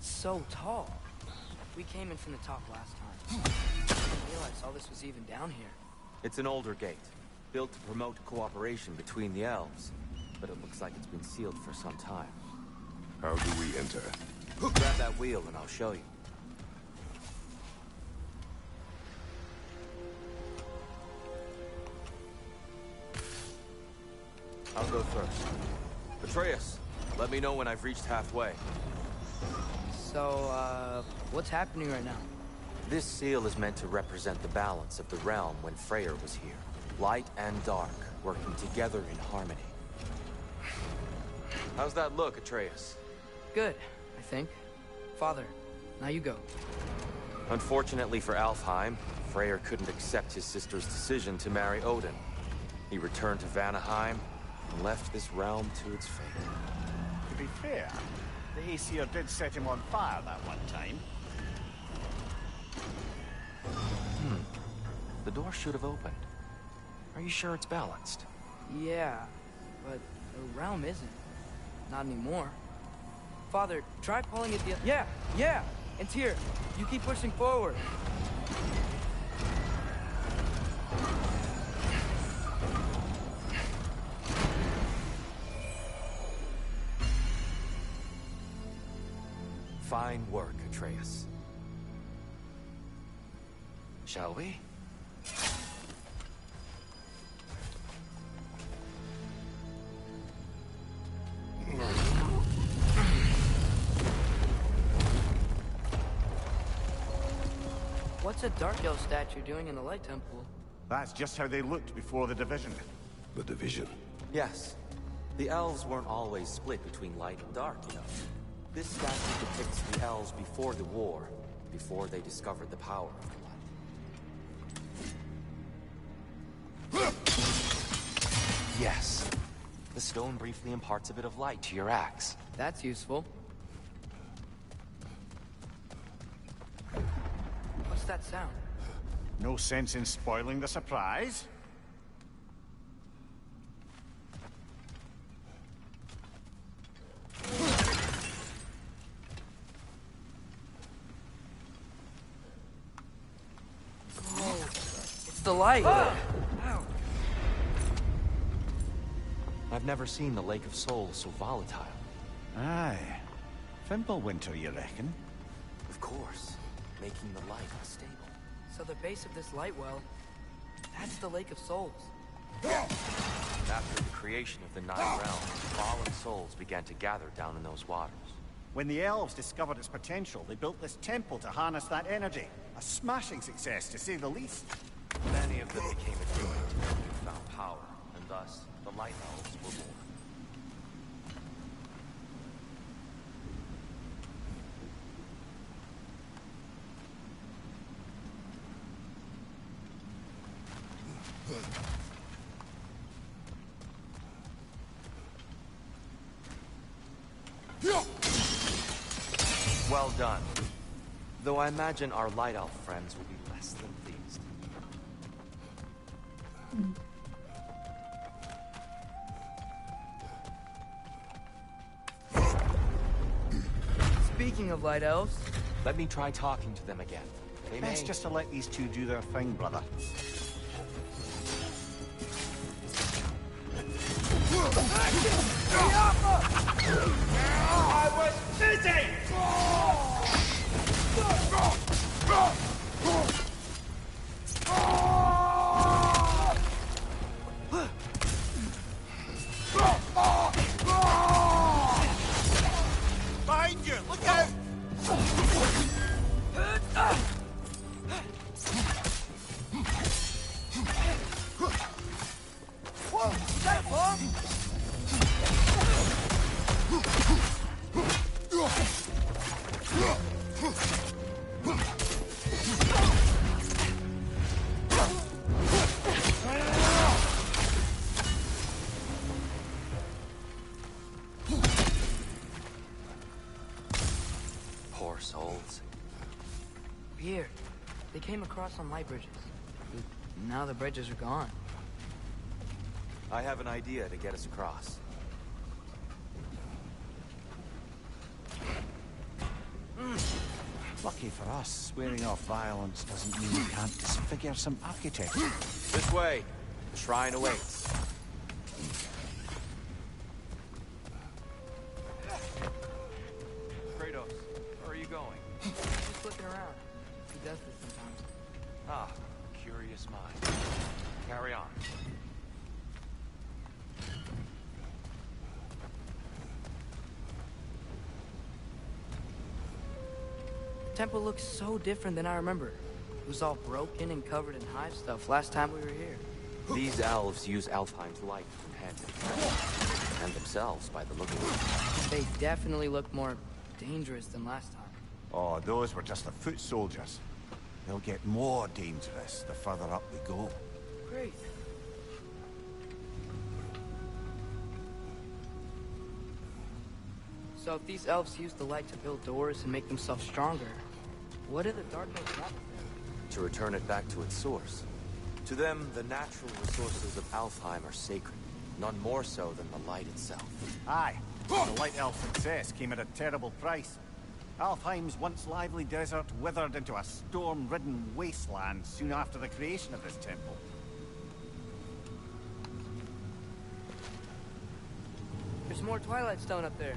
So tall. We came in from the top last time. I didn't realize all this was even down here. It's an older gate, built to promote cooperation between the elves. But it looks like it's been sealed for some time. How do we enter? Grab that wheel and I'll show you. I'll go first. Atreus, let me know when I've reached halfway. So, what's happening right now? This seal is meant to represent the balance of the realm when Freyr was here. Light and dark, working together in harmony. How's that look, Atreus? Good, I think. Father, now you go. Unfortunately for Alfheim, Freyr couldn't accept his sister's decision to marry Odin. He returned to Vanaheim and left this realm to its fate. To be fair, the Aesir did set him on fire that one time. The door should have opened. Are you sure it's balanced? Yeah, but the realm isn't. Not anymore. Father, try pulling it the... Yeah! And Tyr, you keep pushing forward. Fine work, Atreus. Shall we? What's a Dark Elf statue doing in the Light Temple? That's just how they looked before the division. The division? Yes. The elves weren't always split between light and dark, you know. This statue depicts the elves before the war, before they discovered the power of the light. Yes. The stone briefly imparts a bit of light to your axe. That's useful. What's that sound? No sense in spoiling the surprise. It's the light! Ow. I've never seen the Lake of Souls so volatile. Aye. Fimbulwinter, you reckon? Of course. Making the light unstable. So the base of this light well, that's the Lake of Souls. After the creation of the Nine Realms, fallen souls began to gather down in those waters. When the elves discovered its potential, they built this temple to harness that energy. A smashing success, to say the least. Many of them became attuned to their newfound power, and thus, the Light Elves were born. Well done. Though I imagine our Light Elf friends will be less than pleased. Speaking of Light Elves... Let me try talking to them again. Best just to let these two do their thing, brother. I was busy! Behind you! Look out! Whoa! Is that a bomb? Poor souls. Weird. They came across on light bridges. Now the bridges are gone. I have an idea to get us across. Lucky for us, swearing off violence doesn't mean we can't disfigure some architecture. This way. The shrine awaits. Kratos, where are you going? Just looking around. He does this sometimes. Ah, curious mind. Carry on. The temple looks so different than I remember. It was all broken and covered in hive stuff last time we were here. These elves use Alfheim's light from hand to hand. And themselves, by the look of it. They definitely look more dangerous than last time. Oh, those were just the foot soldiers. They'll get more dangerous the further up we go. Great. So if these elves use the light to build doors and make themselves stronger, what do the Dark Elves want with them? To return it back to its source. To them, the natural resources of Alfheim are sacred, none more so than the light itself. Aye, the Light Elf success came at a terrible price. Alfheim's once lively desert withered into a storm-ridden wasteland soon after the creation of this temple. There's more Twilight Stone up there.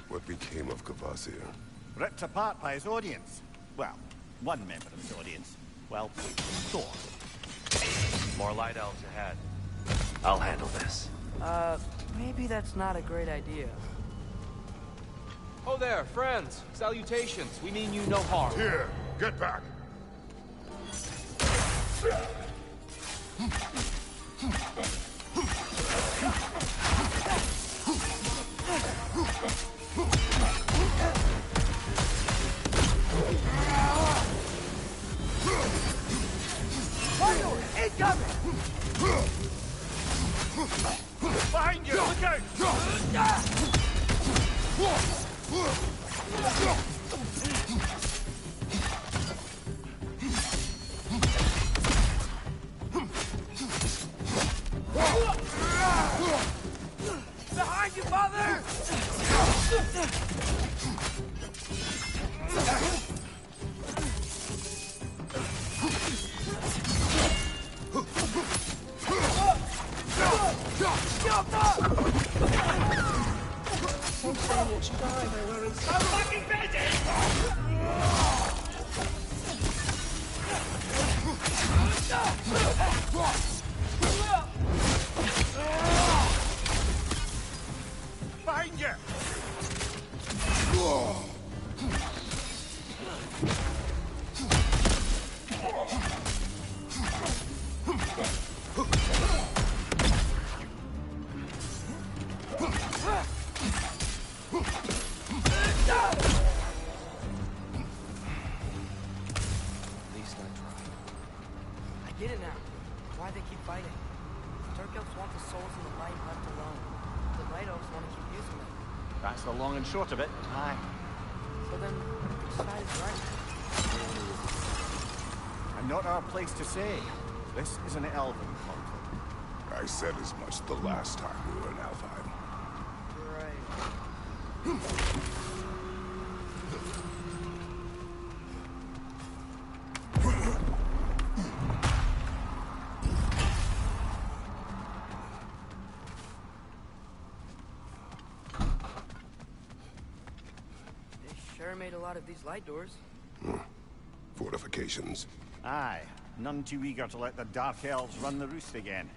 What became of Kvasir? Ripped apart by his audience. Well, one member of his audience. Well, Thor. More light elves ahead. I'll handle this. Maybe that's not a great idea. Oh there, friends. Salutations. We mean you no harm. Here, get back. Behind you! Look out! Behind you, Father! Behind you! At least I tried. I get it now. Why they keep fighting. The Dark Elves want the souls in the light left alone. The Light Elves want to keep using them. That's the long and short of it. Aye. So then, which side is right? And not our place to say. This is an elven conflict. I said as much the last time we were in Alfheim. Right. They sure made a lot of these light doors. Fortifications. Aye. None too eager to let the Dark Elves run the roost again.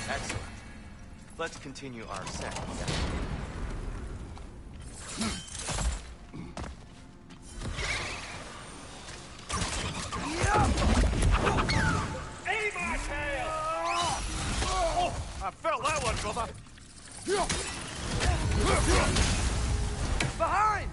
Excellent. Let's continue our second. Aim my tail! Oh, I felt that one, brother. Behind!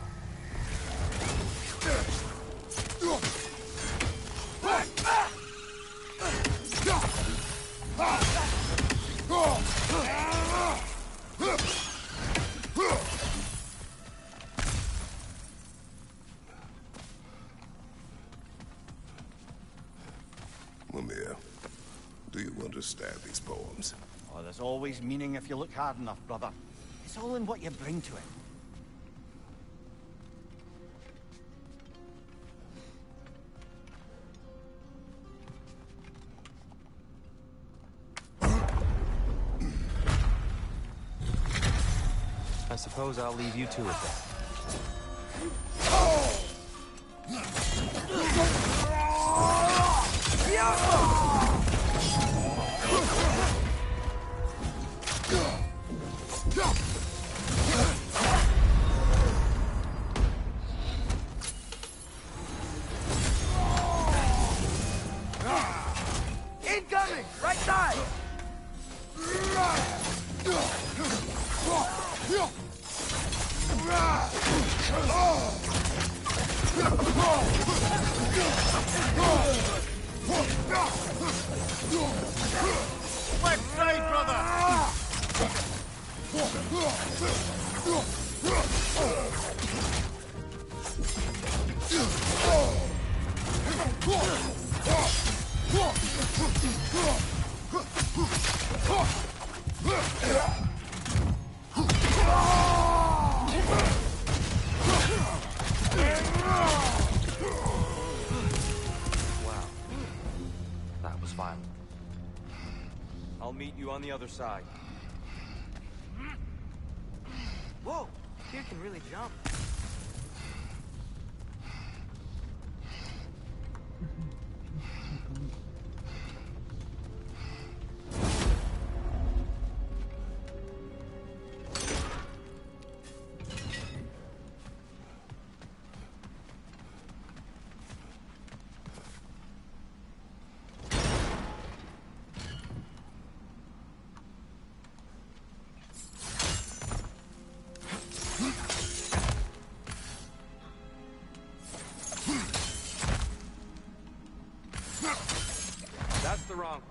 understand these poems. Oh, there's always meaning if you look hard enough, brother. It's all in what you bring to it. I suppose I'll leave you to it then. Incoming! Right side! Left side, brother! Wow. That was violent. I'll meet you on the other side. Whoa! Kid can really jump. That's the wrong.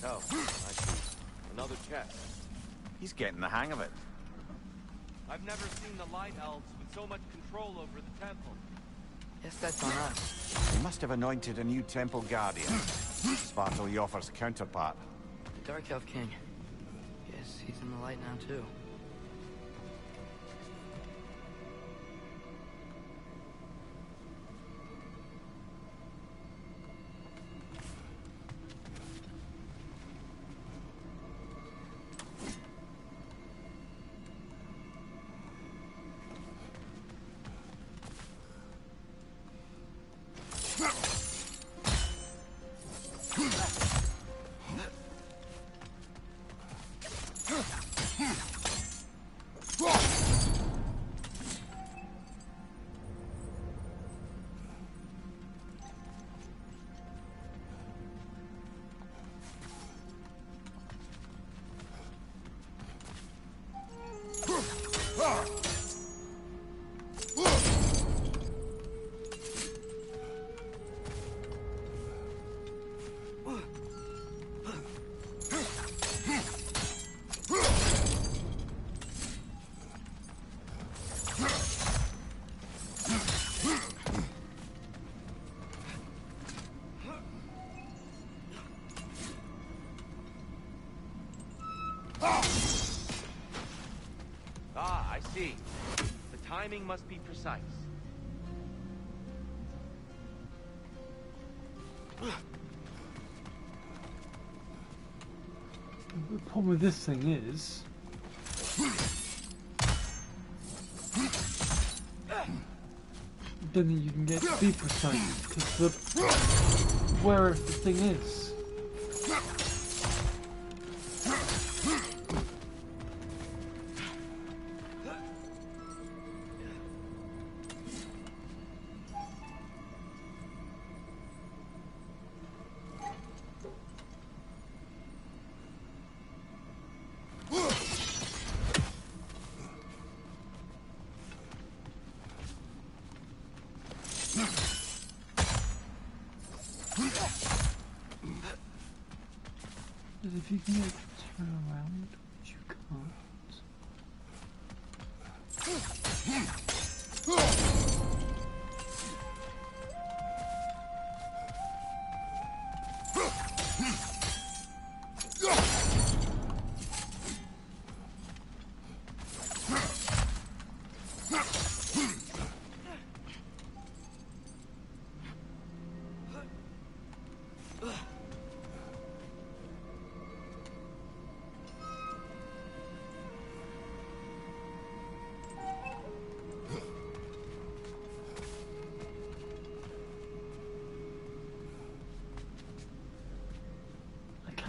Oh, I see. Another chest. He's getting the hang of it. I've never seen the Light Elves with so much control over the temple. Guess that's on us. He must have anointed a new temple guardian. Svartal Yoffer's counterpart. The Dark Elf King. Guess he's in the light now, too. Ah, I see. The timing must be precise. The problem with this thing is... I don't think you can get to be precise, because the... where the thing is. If you can make it turn around, but you can't.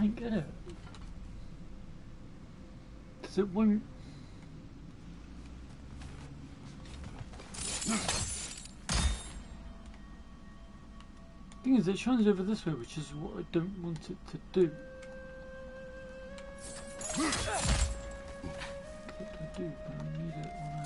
can't get it. Because it won't... The thing is, it shines over this way, which is what I don't want it to do. What do I do? But I need it on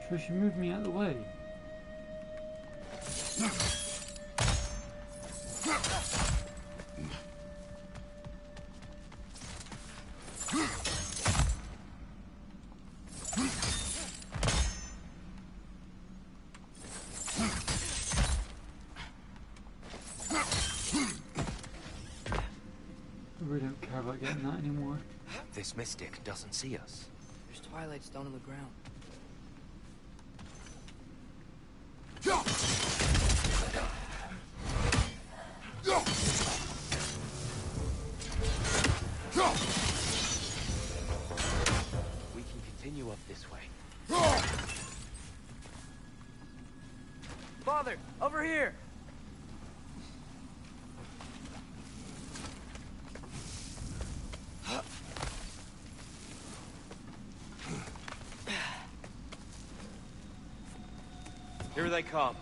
so she moved me out of the way. I really don't care about getting that anymore. This mystic doesn't see us. There's Twilight Stone on the ground. We can continue up this way. Father, over here! Here they come.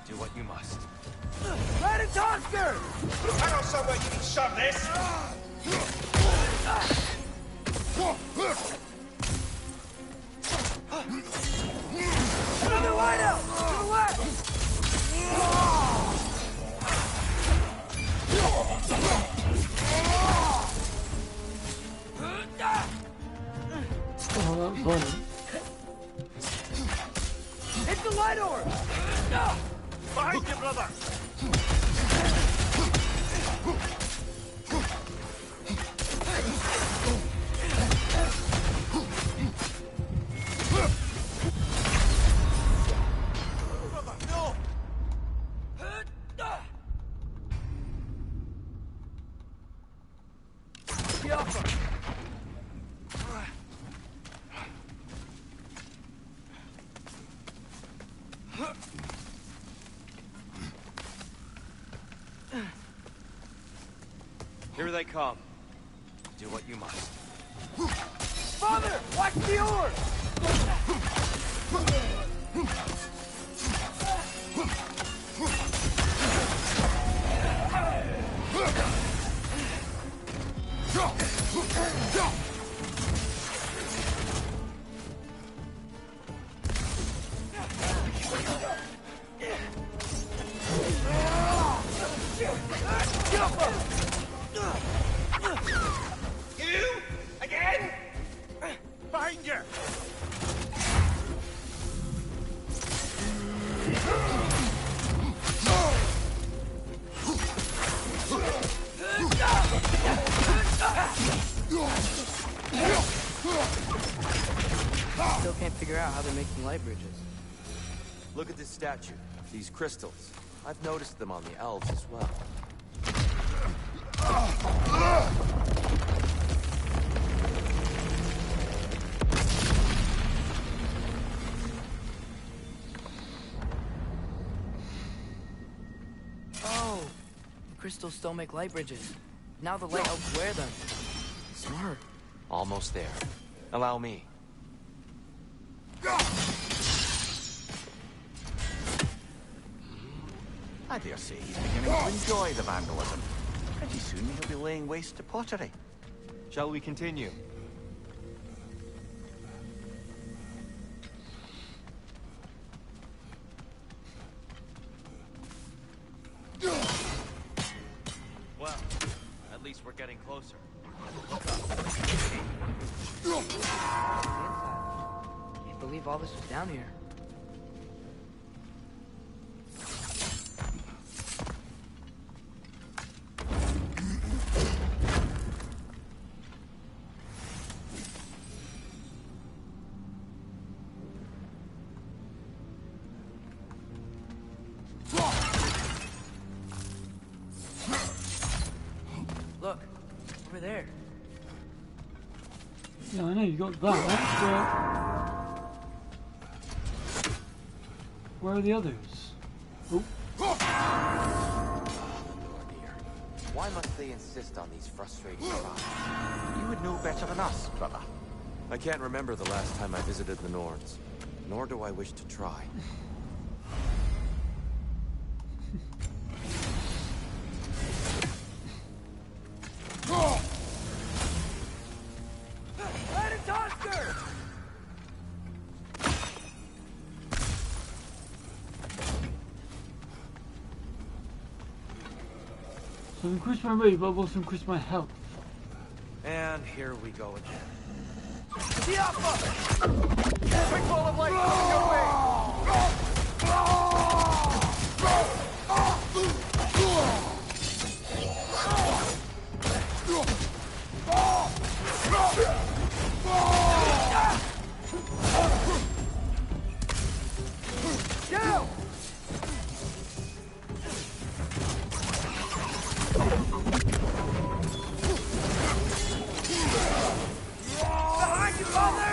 Do what you must. Red and Oscar! I know somewhere you can shove this! Another hideout! To the left! Oh, that was violent. Hit the light orb! Behind you, brother! Brother, no! Here they come. Do what you must. Father, watch the orb! You? Again? Behind you! Still can't figure out how they're making light bridges. Look at this statue. These crystals. I've noticed them on the elves as well. Oh! The crystals still make light bridges. Now the light elves wear them. Smart. Almost there. Allow me. I dare say he's beginning to enjoy the vandalism. Pretty soon he'll be laying waste to pottery. Shall we continue? Well, at least we're getting closer. Can't believe all this was down here. Look, over there. Yeah, I know you got that, but where are the others? Oh. Why must they insist on these frustrating trials? You would know better than us, brother. I can't remember the last time I visited the Norns, nor do I wish to try. So I've increased my rate, but I've also increased my health. And here we go again. The Alpha! Quick ball of light coming your way! Down! Behind you, father!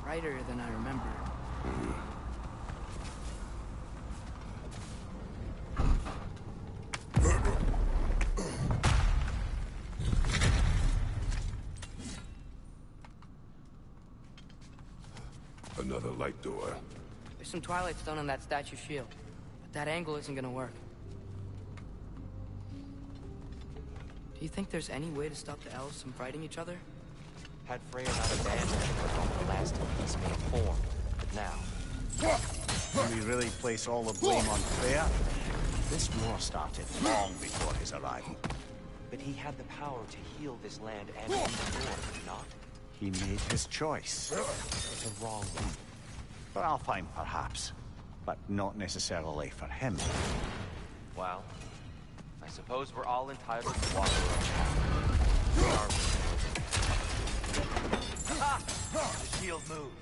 Brighter than I remember. Another light door. There's some Twilight Stone on that statue shield, but that angle isn't gonna work. Do you think there's any way to stop the elves from fighting each other? Had Freya not abandoned the last piece may have formed, but now... Can we really place all the blame on Freya? This war started long before his arrival. But he had the power to heal this land and end the war, did he not? He made his choice. The wrong one. For Alfheim, perhaps. But not necessarily for him. Well, I suppose we're all entitled to walk our own path. Ha! The shield moved.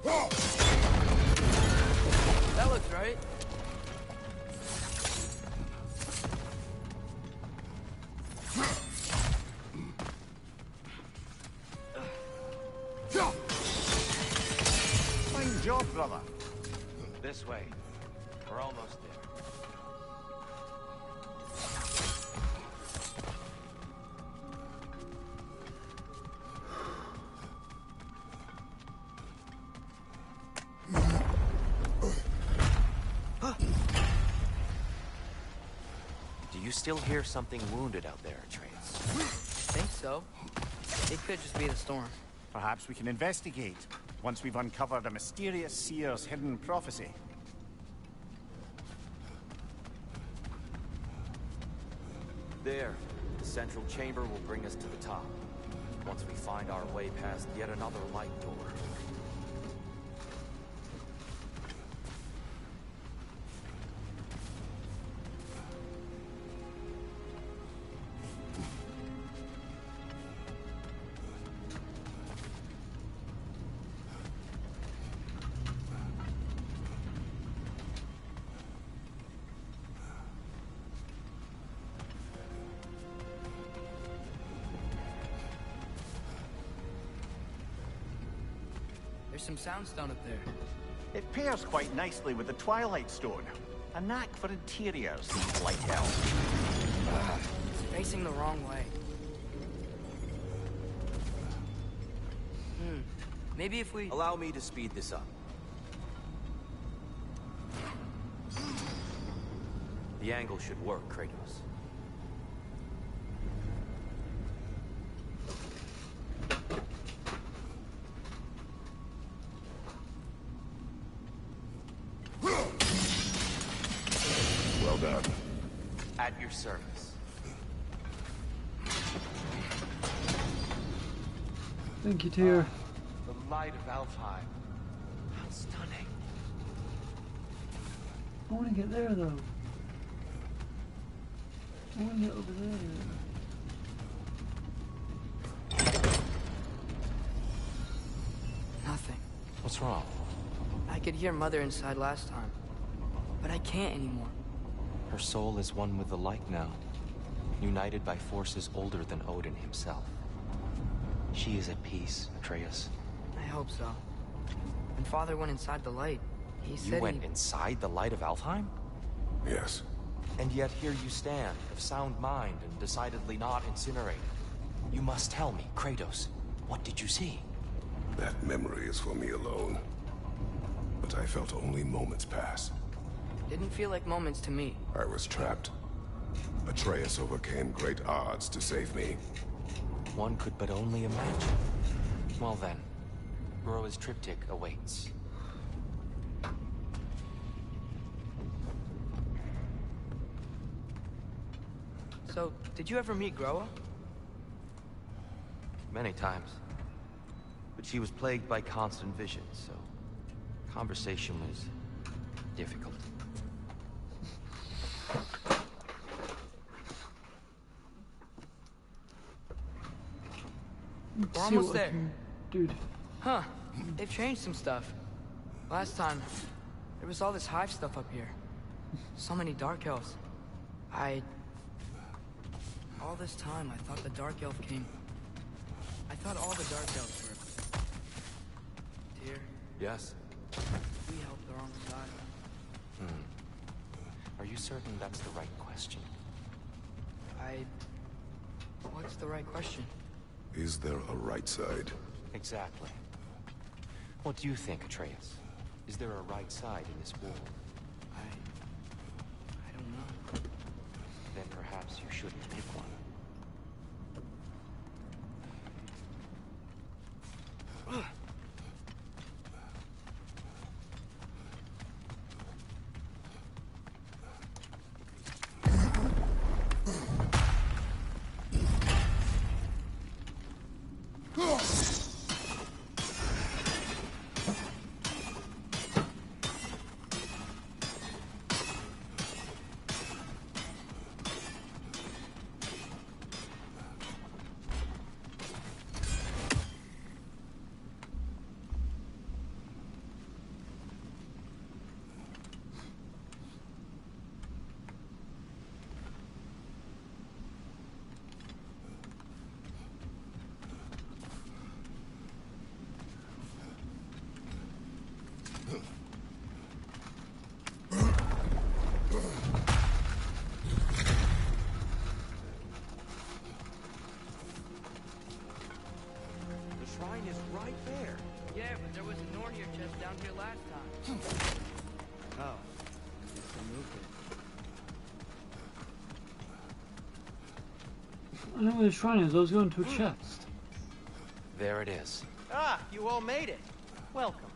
That looks right. Fine job, brother. This way. We're almost there. Do you still hear something wounded out there, Atreus? Think so. It could just be the storm. Perhaps we can investigate, once we've uncovered a mysterious seer's hidden prophecy. There. The central chamber will bring us to the top. Once we find our way past yet another light door. There's some soundstone up there. It pairs quite nicely with the Twilight Stone. A knack for interiors, these light elves. It's facing the wrong way. Maybe if we... Allow me to speed this up. The angle should work, Kratos. Well done. At your service. Thank you, Tyr. The light of Alfheim. How stunning. I want to get there, though. I want to get over there. Nothing. What's wrong? I could hear Mother inside last time, but I can't anymore. Her soul is one with the light now, united by forces older than Odin himself. She is at peace, Atreus. I hope so. When Father went inside the light, he said You went inside the light of Alfheim? Yes. And yet here you stand, of sound mind and decidedly not incinerated. You must tell me, Kratos, what did you see? That memory is for me alone. But I felt only moments pass. Didn't feel like moments to me. I was trapped. Atreus overcame great odds to save me. One could but only imagine. Well then, Groa's triptych awaits. So, did you ever meet Groa? Many times. But she was plagued by constant visions, so conversation was difficult. We're almost what I there. can- Dude. Huh. They've changed some stuff. Last time, there was all this hive stuff up here. So many Dark Elves. All this time, I thought the Dark Elf came... I thought all the Dark Elves were... Tyr, Yes? we helped the wrong side. Are you certain that's the right question? What's the right question? Is there a right side? Exactly. What do you think, Atreus? Is there a right side in this war? I don't know. Then perhaps you shouldn't pick one. The shrine is right there. Yeah, but there was a Nornir chest down here last time. Oh. Guess they moved it. I know where the shrine is. I was going to a chest. There it is. Ah, you all made it. Welcome.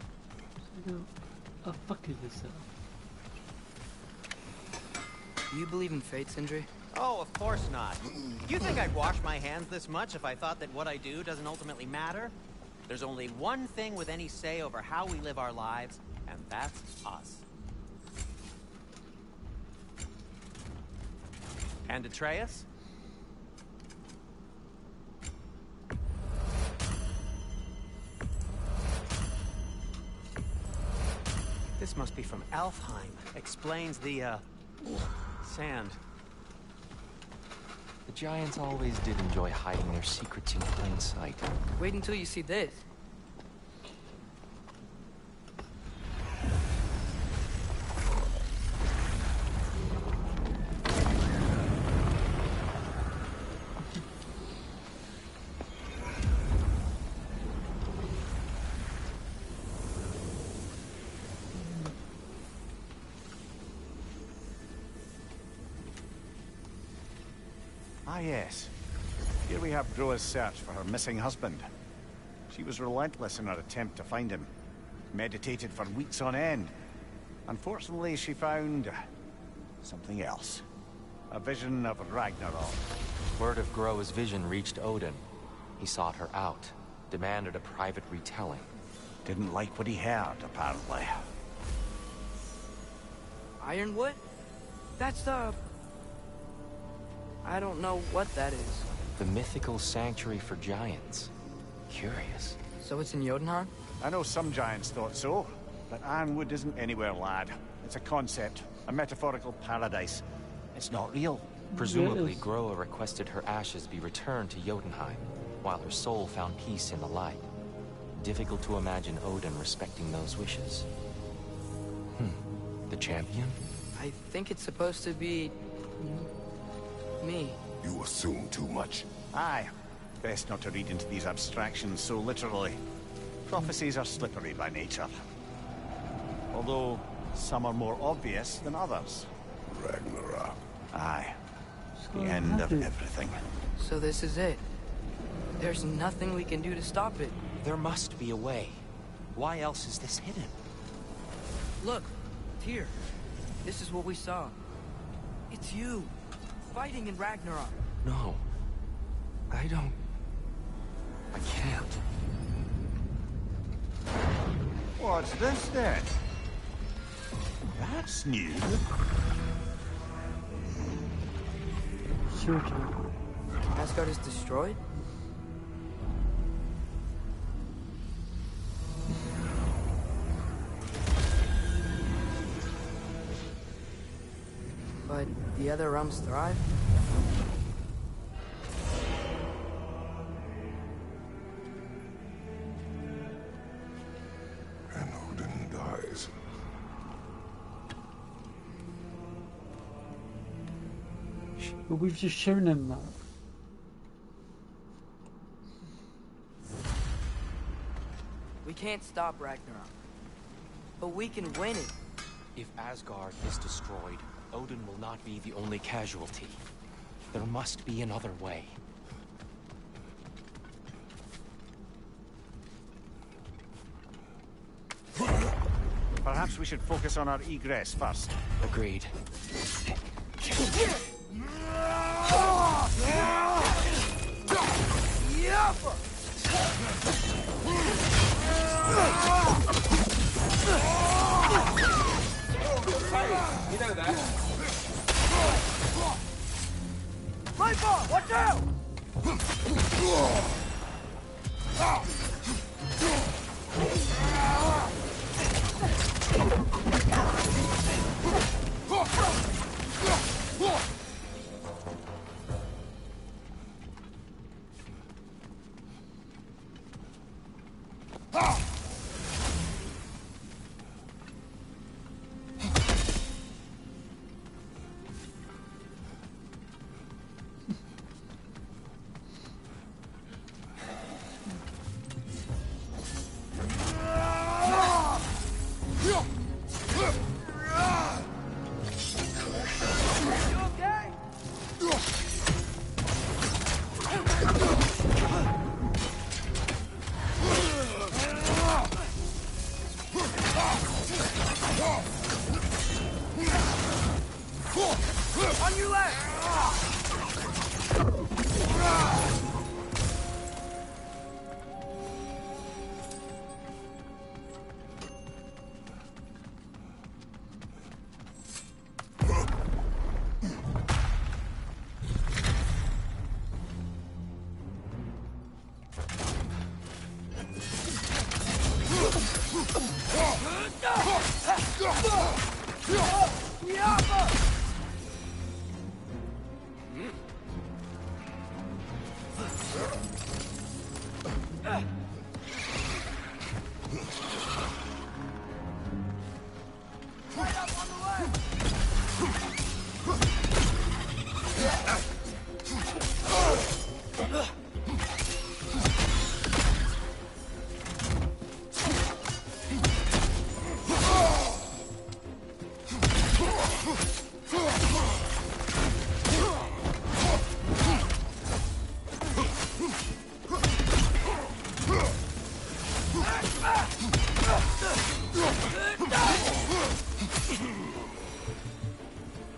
Oh, fuck is this? Do you believe in fate, Sindri? Oh, of course not. Do you think I'd wash my hands this much if I thought that what I do doesn't ultimately matter? There's only one thing with any say over how we live our lives, and that's us. And Atreus? This must be from Alfheim. Explains the, sand. The giants always did enjoy hiding their secrets in plain sight. Wait until you see this. Ah, yes. Here we have Groa's search for her missing husband. She was relentless in her attempt to find him. Meditated for weeks on end. Unfortunately, she found something else. A vision of Ragnarok. Word of Groa's vision reached Odin. He sought her out, demanded a private retelling. Didn't like what he heard, apparently. Ironwood? That's the... I don't know what that is. The mythical sanctuary for giants. Curious. So it's in Jotunheim? I know some giants thought so, but Ironwood isn't anywhere, lad. It's a concept, a metaphorical paradise. It's not real. Presumably, Groa requested her ashes be returned to Jotunheim, while her soul found peace in the light. Difficult to imagine Odin respecting those wishes. The champion? I think it's supposed to be... me. You assume too much. Aye. Best not to read into these abstractions so literally. Prophecies are slippery by nature. Although, some are more obvious than others. Ragnarok. Aye. The end of everything. So this is it. There's nothing we can do to stop it. There must be a way. Why else is this hidden? Look, Tyr. This is what we saw. It's you, fighting in Ragnarok. No. I don't... I can't. What's this then? That's new. Asgard is destroyed? But the other realms thrive? And Odin dies. But we've just shown him that. We can't stop Ragnarok. But we can win it. If Asgard is destroyed, Odin will not be the only casualty. There must be another way. Perhaps we should focus on our egress first. Agreed. You know that. Lightball, watch out!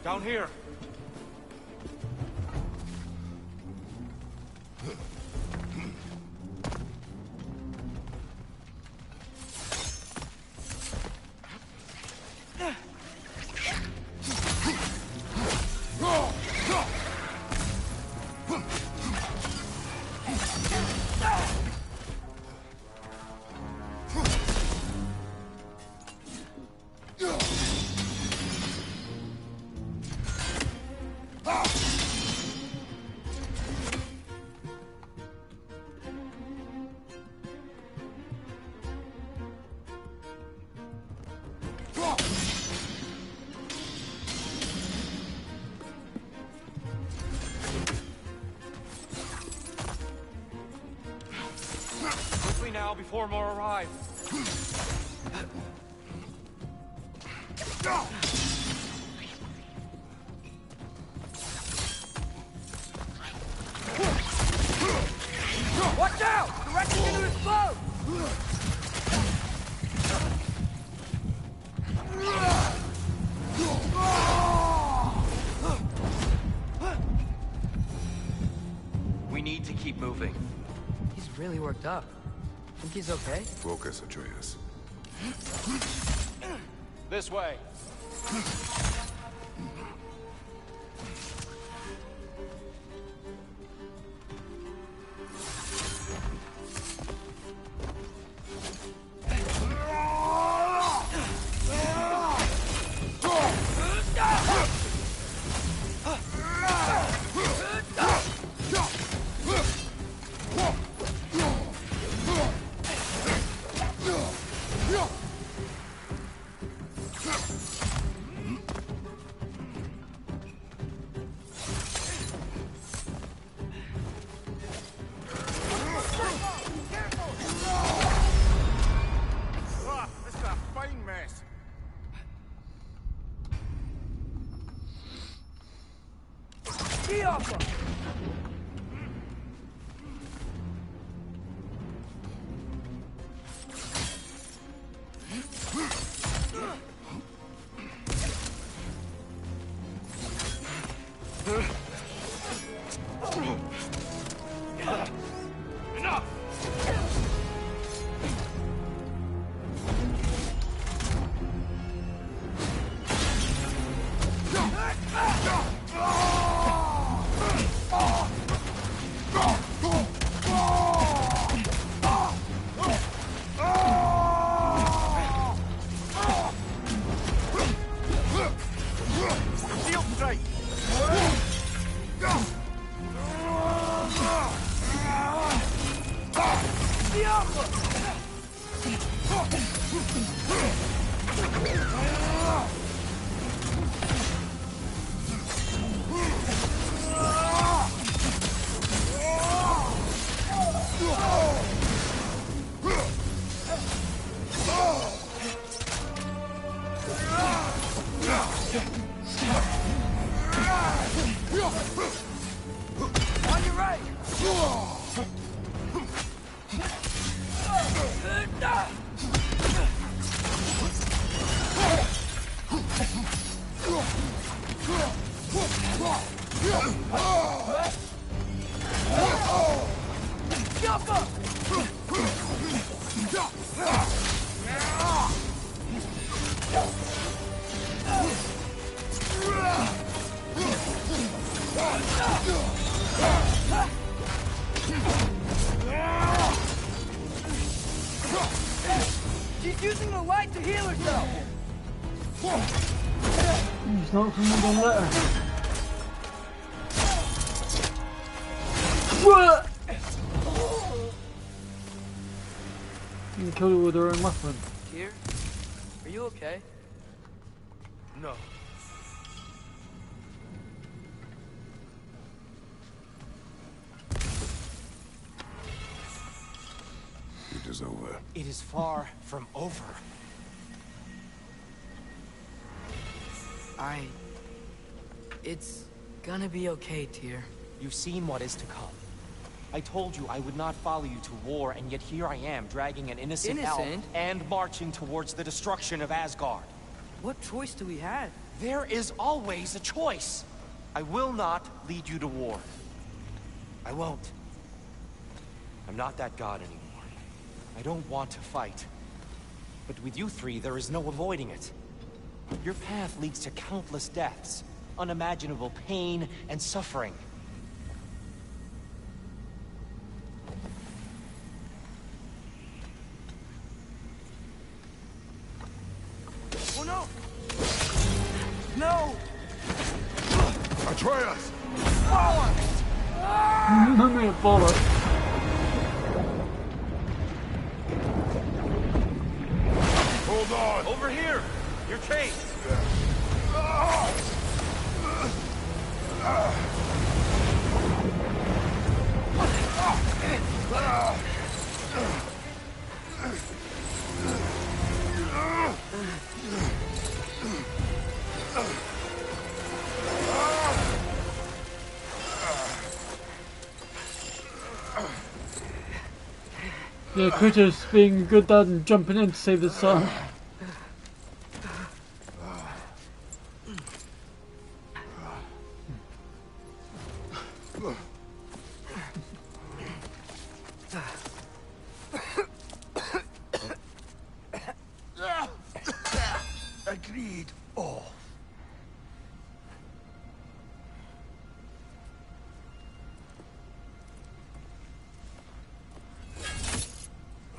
Down here. Now, before more arrive. Watch out! The wreck is going to explode! We need to keep moving. He's really worked up. Think he's okay? Focus, Atreus. This way. On your right! She's using the light to heal herself! He's not from the letter. What? You killed her with her own weapon. Tyr, are you okay? No. It is over. It is far from over. It's gonna be okay, Tyr. You've seen what is to come. I told you I would not follow you to war, and yet here I am, dragging an innocent elf and marching towards the destruction of Asgard. What choice do we have? There is always a choice. I will not lead you to war. I won't. I'm not that god anymore. I don't want to fight. But with you three, there is no avoiding it. Your path leads to countless deaths, unimaginable pain and suffering. Oh no! No! Atreus! Let me follow. Hold on! Over here! You're chained! Yeah, Kratos being a good dad and jumping in to save his son. Agreed. Oh.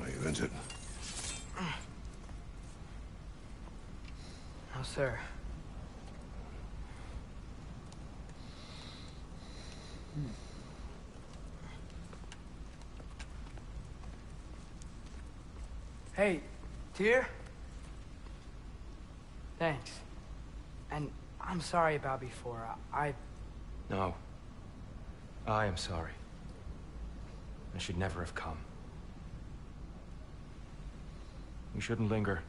Are you injured? No, sir. Hey, Tyr? Thanks. And I'm sorry about before. No. I am sorry. I should never have come. We shouldn't linger.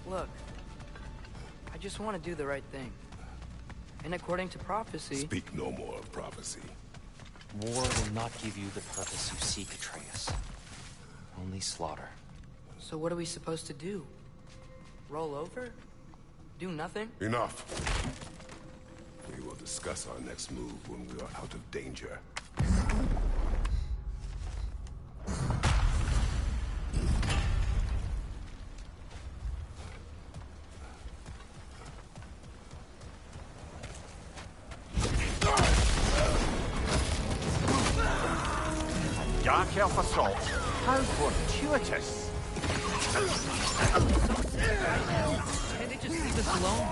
Look, I just want to do the right thing. And according to prophecy... Speak no more of prophecy. War will not give you the purpose you seek, Atreus. Only slaughter. So what are we supposed to do? Roll over? Do nothing? Enough. We will discuss our next move when we are out of danger. Dark Elf Assault. How fortuitous. Can't they just leave us alone?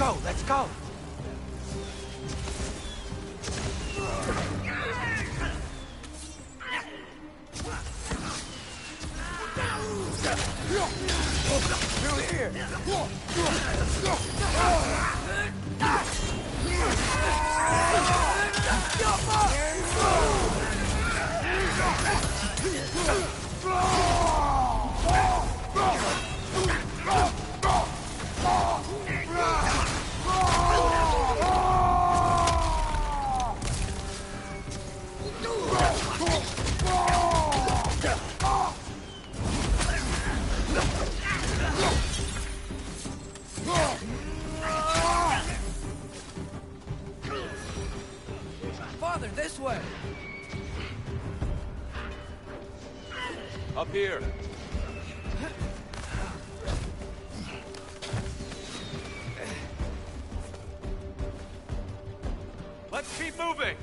go, let's go! Through here! Father, this way! Up here. Let's keep moving!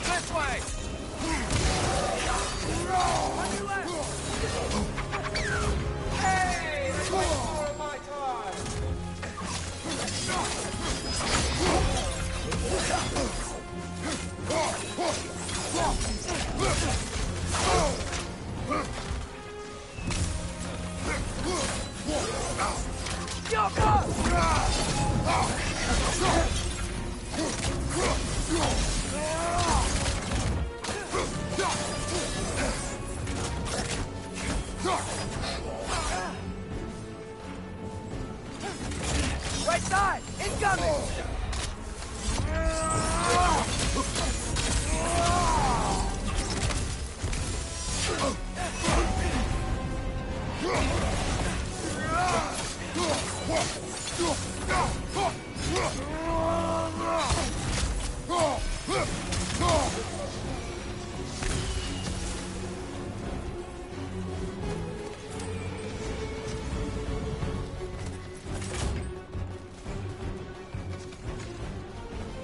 This way! Hey! It's more of my time! Right side! Incoming!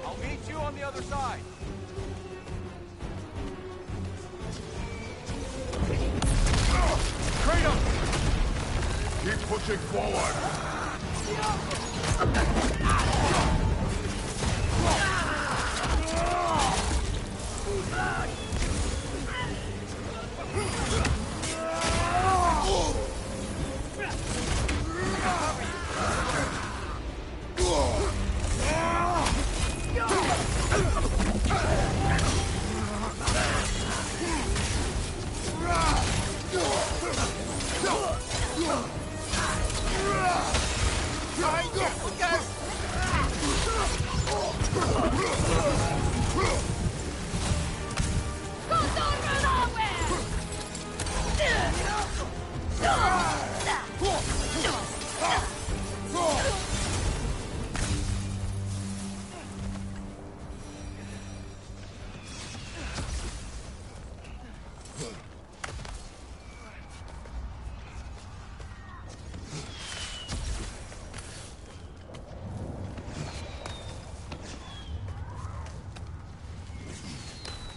I'll meet you on the other side. Kratos! Keep pushing forward!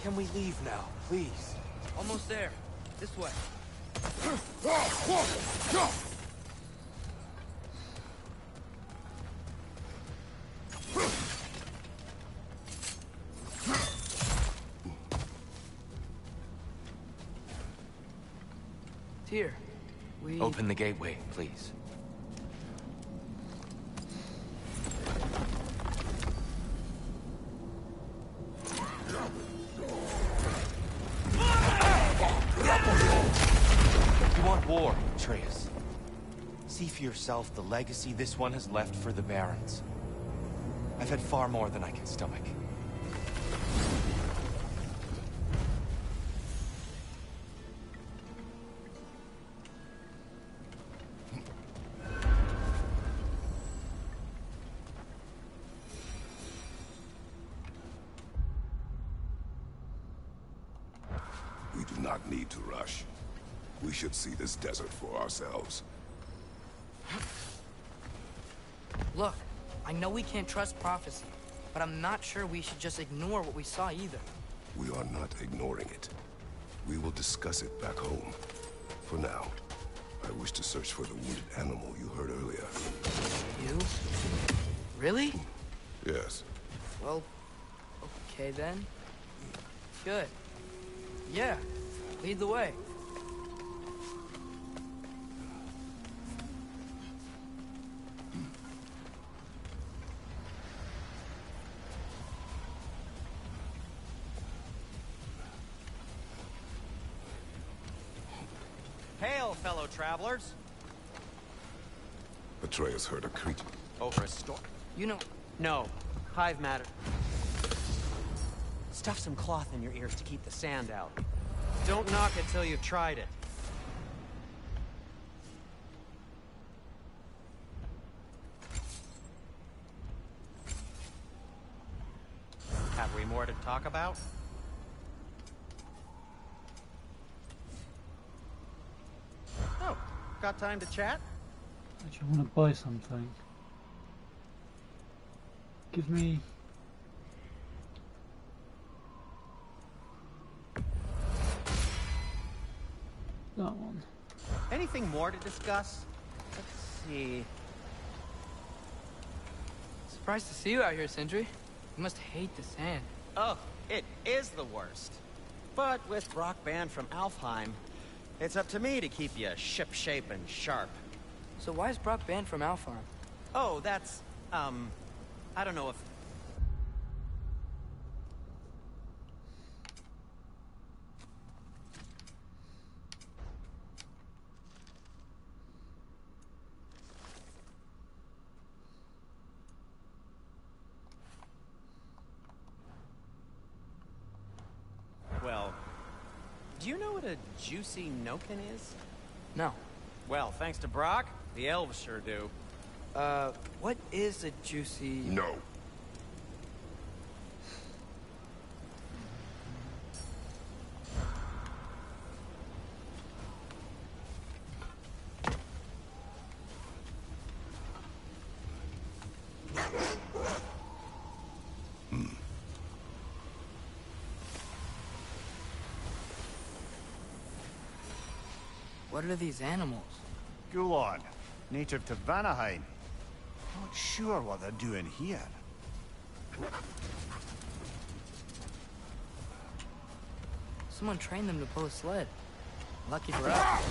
Can we leave now, please? Almost there. This way. Tyr, we... Open the gateway, please. You want war, Atreus. See for yourself the legacy this one has left for the Barons. I've had far more than I can stomach. not need to rush. We should see this desert for ourselves. Look, I know we can't trust prophecy, but I'm not sure we should just ignore what we saw either. We are not ignoring it. We will discuss it back home. For now, I wish to search for the wounded animal you heard earlier. You? Really? Yes. Well, okay then. Good. Yeah, lead the way. Hail, fellow travelers. Atreus heard a creature. Over a storm. You know... No. Hive matter. Stuff some cloth in your ears to keep the sand out. Don't knock it till you've tried it. Have we more to talk about? Oh, got time to chat? Actually, I want to buy something. Give me... that one. Anything more to discuss? Let's see. Surprised to see you out here, Sindri. You must hate the sand. Oh, it is the worst. But with Brock banned from Alfheim, it's up to me to keep you ship-shape and sharp. So why is Brock banned from Alfheim? Oh, that's, I don't know if... Well, do you know what a juicy noken is? No. Well, thanks to Brock, the elves sure do. What is a juicy... No. What are these animals? Gulon, native to Vanaheim. Not sure what they're doing here. Someone trained them to pull a sled. Lucky for us.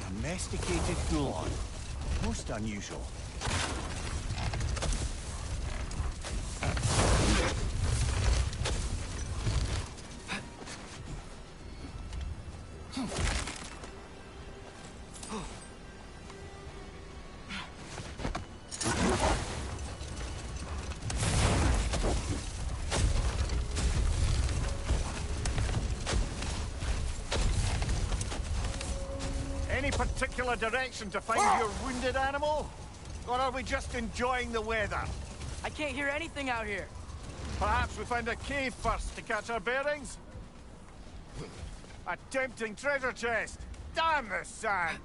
Domesticated Gulon. Most unusual. Any particular direction to find your wounded animal? Or are we just enjoying the weather? I can't hear anything out here. Perhaps we find a cave first to catch our bearings? A tempting treasure chest! Damn the sand!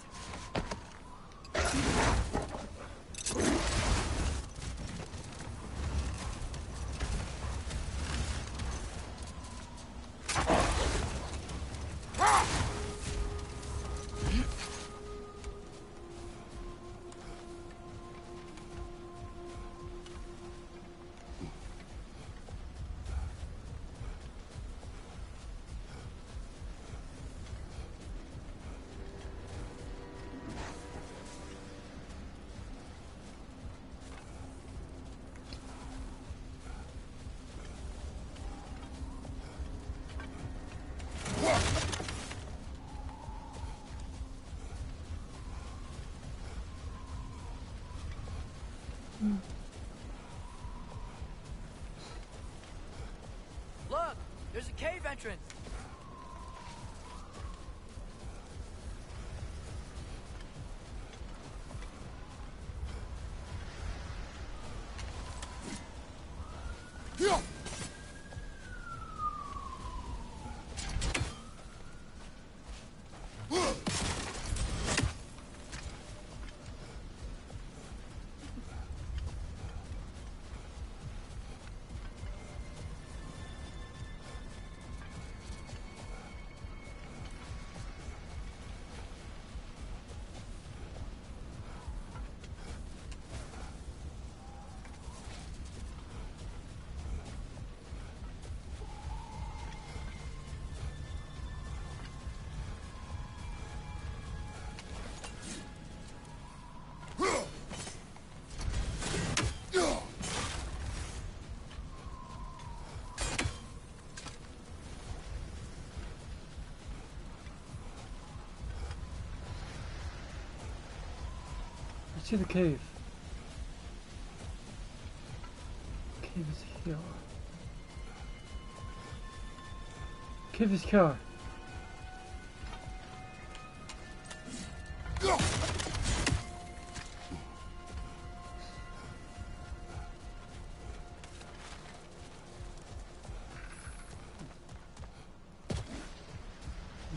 Look! There's a cave entrance! see the cave. Cave is here. Cave is here.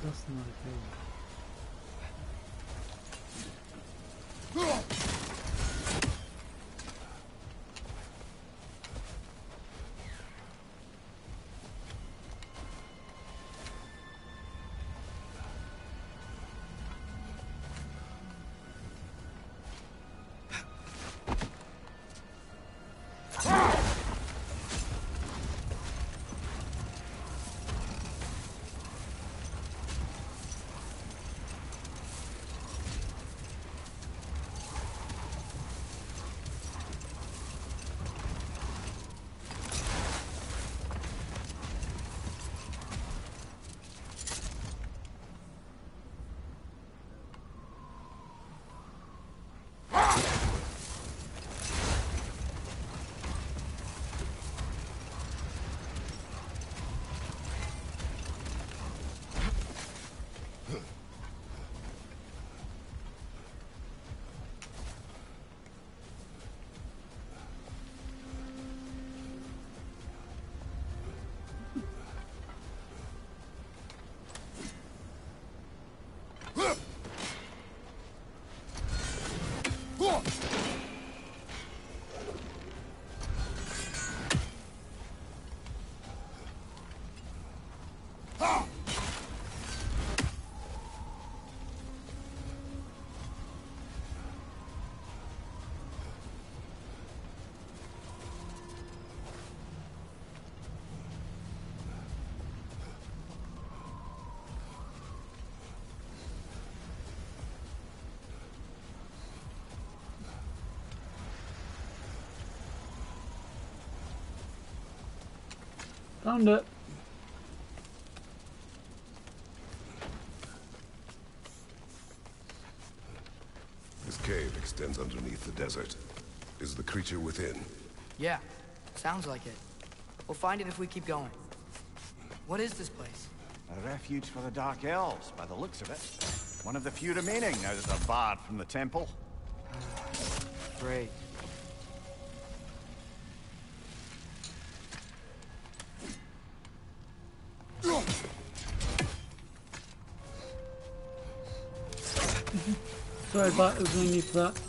That's not a cave. Found it. This cave extends underneath the desert. Is the creature within? Yeah, sounds like it. We'll find it if we keep going. What is this place? A refuge for the Dark Elves, by the looks of it. One of the few remaining now that they're barred from the temple. Great. Sorry, but it was no need for that.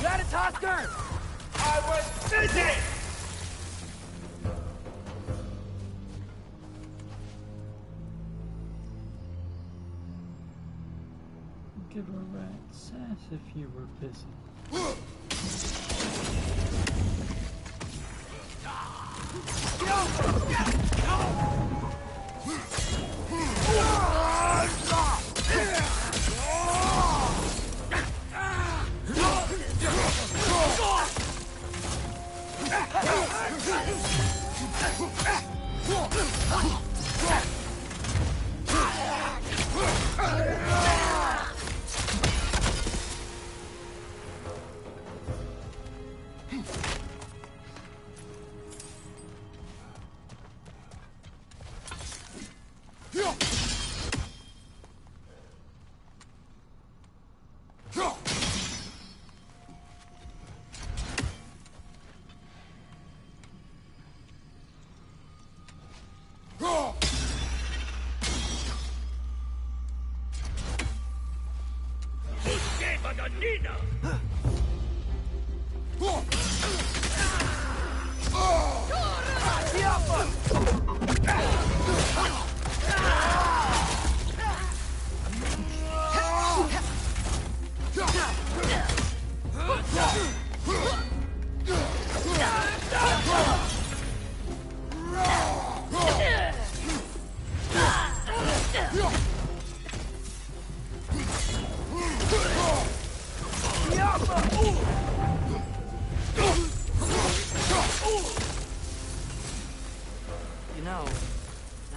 Ratatosker! I was busy! Give a rat's ass if you were busy.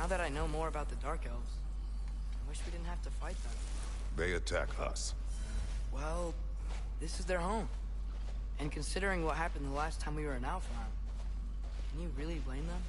Now that I know more about the Dark Elves, I wish we didn't have to fight them. They attack us. Well, this is their home. And considering what happened the last time we were in Alfheim, can you really blame them?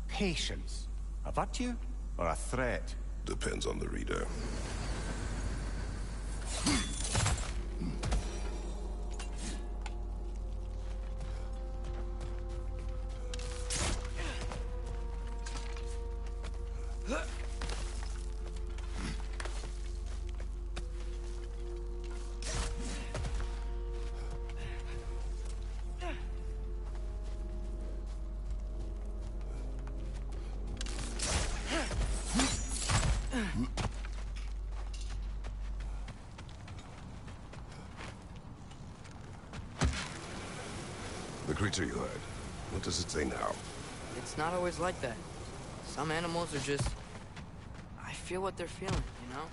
Patience. A virtue or a threat? Depends on the reader. The creature you had, what does it say now? It's not always like that. Some animals are just... I feel what they're feeling, you know?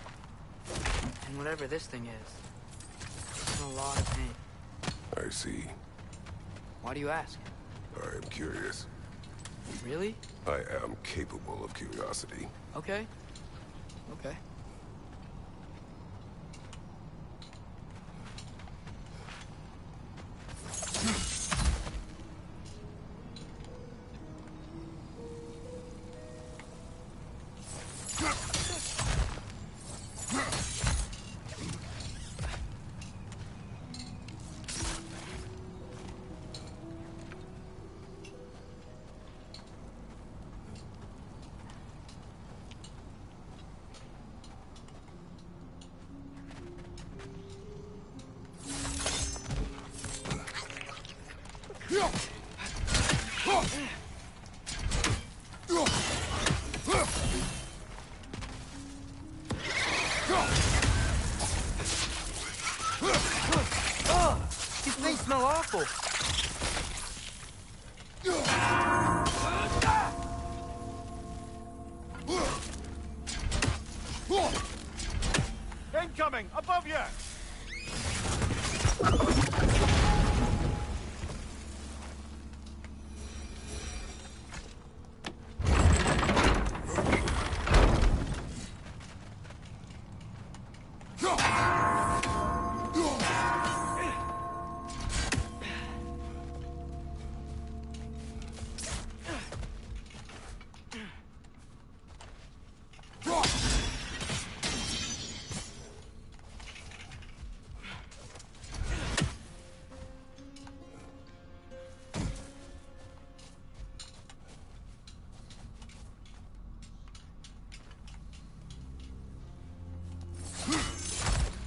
And whatever this thing is, it's in a lot of pain. I see. Why do you ask? I am curious. Really? I am capable of curiosity. Okay. Okay. These things smell awful. Incoming! Above you!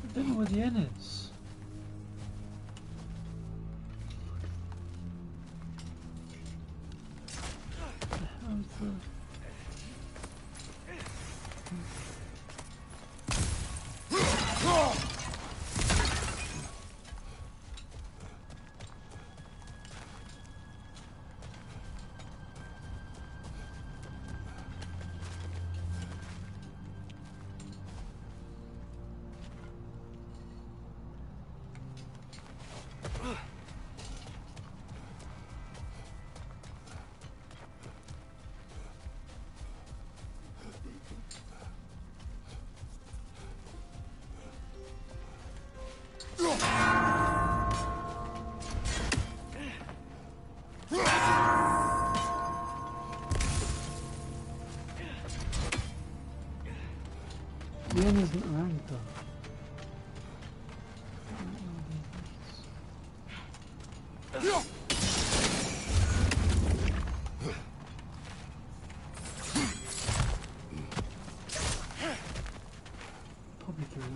I don't know where the inn is. How's the... Leon isn't around though. Probably through there.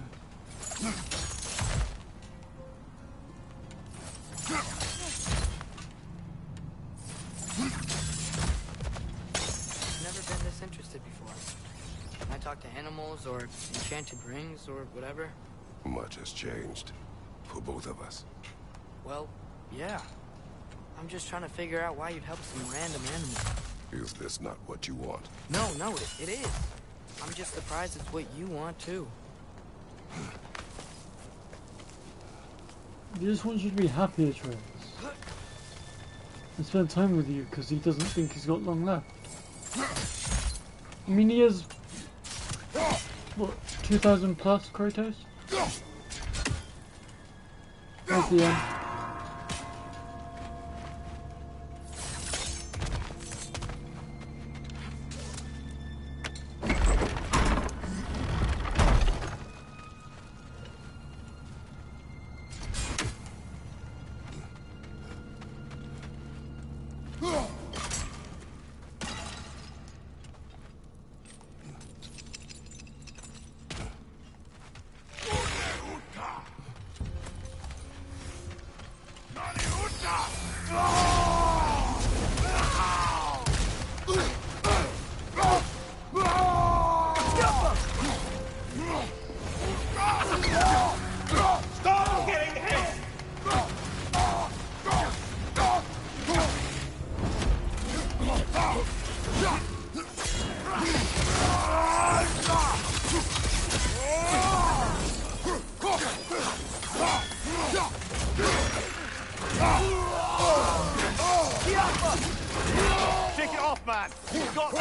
Never been this interested before. When I talk to animals or enchanted rings or whatever. Much has changed. For both of us. Well, yeah. I'm just trying to figure out why you'd help some random animal. Is this not what you want? No, it is. I'm just surprised it's what you want, too. He just wants you to be happy, Atreus. And spend time with you, because he doesn't think he's got long left. I mean, he has... what, 2,000 plus, Kratos? That's the end. Take it off, man! You've got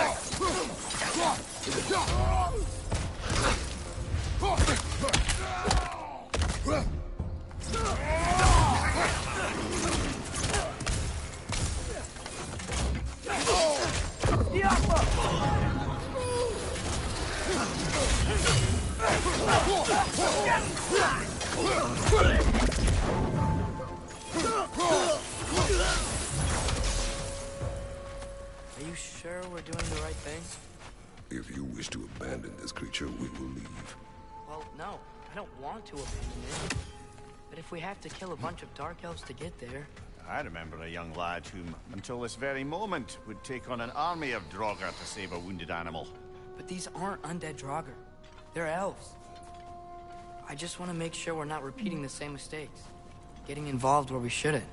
Are you sure we're doing the right thing? If you wish to abandon this creature, we will leave. Well, no. I don't want to abandon it. But if we have to kill a bunch of Dark Elves to get there... I remember a young lad whom, until this very moment, would take on an army of Draugr to save a wounded animal. But these aren't undead Draugr. They're elves. I just want to make sure we're not repeating the same mistakes. Getting involved where we shouldn't.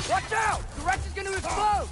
Watch out! The wreck is gonna explode!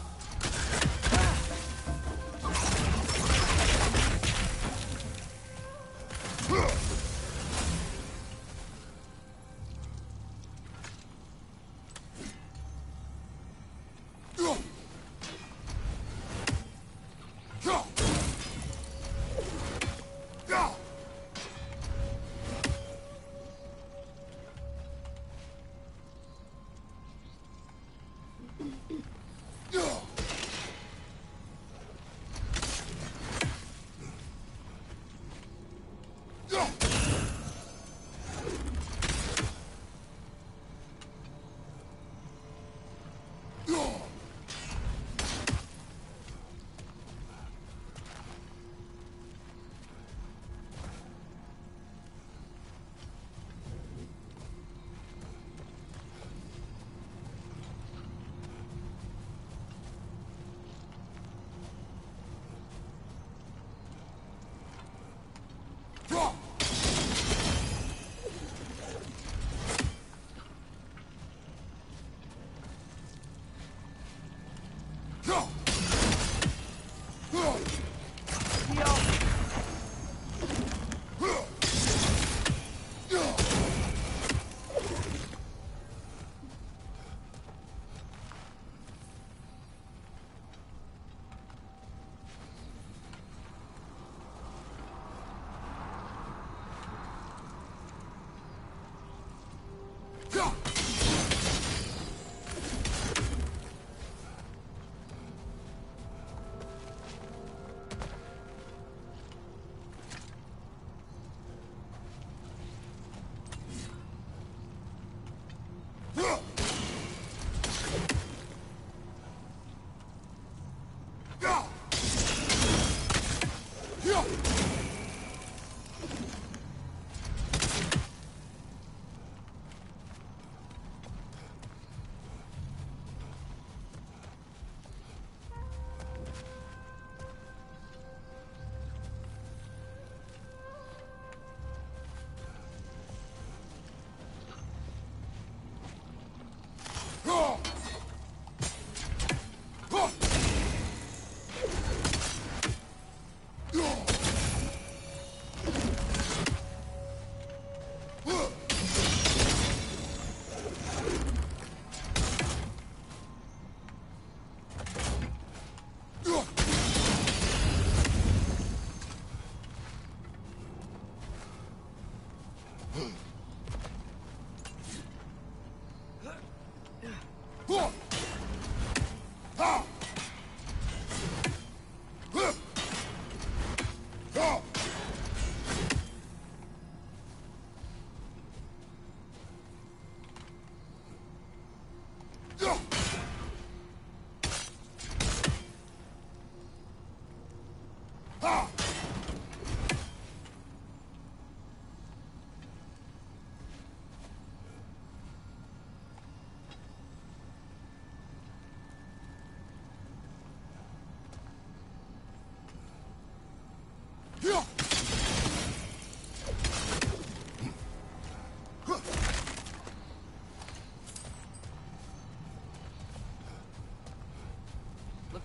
Look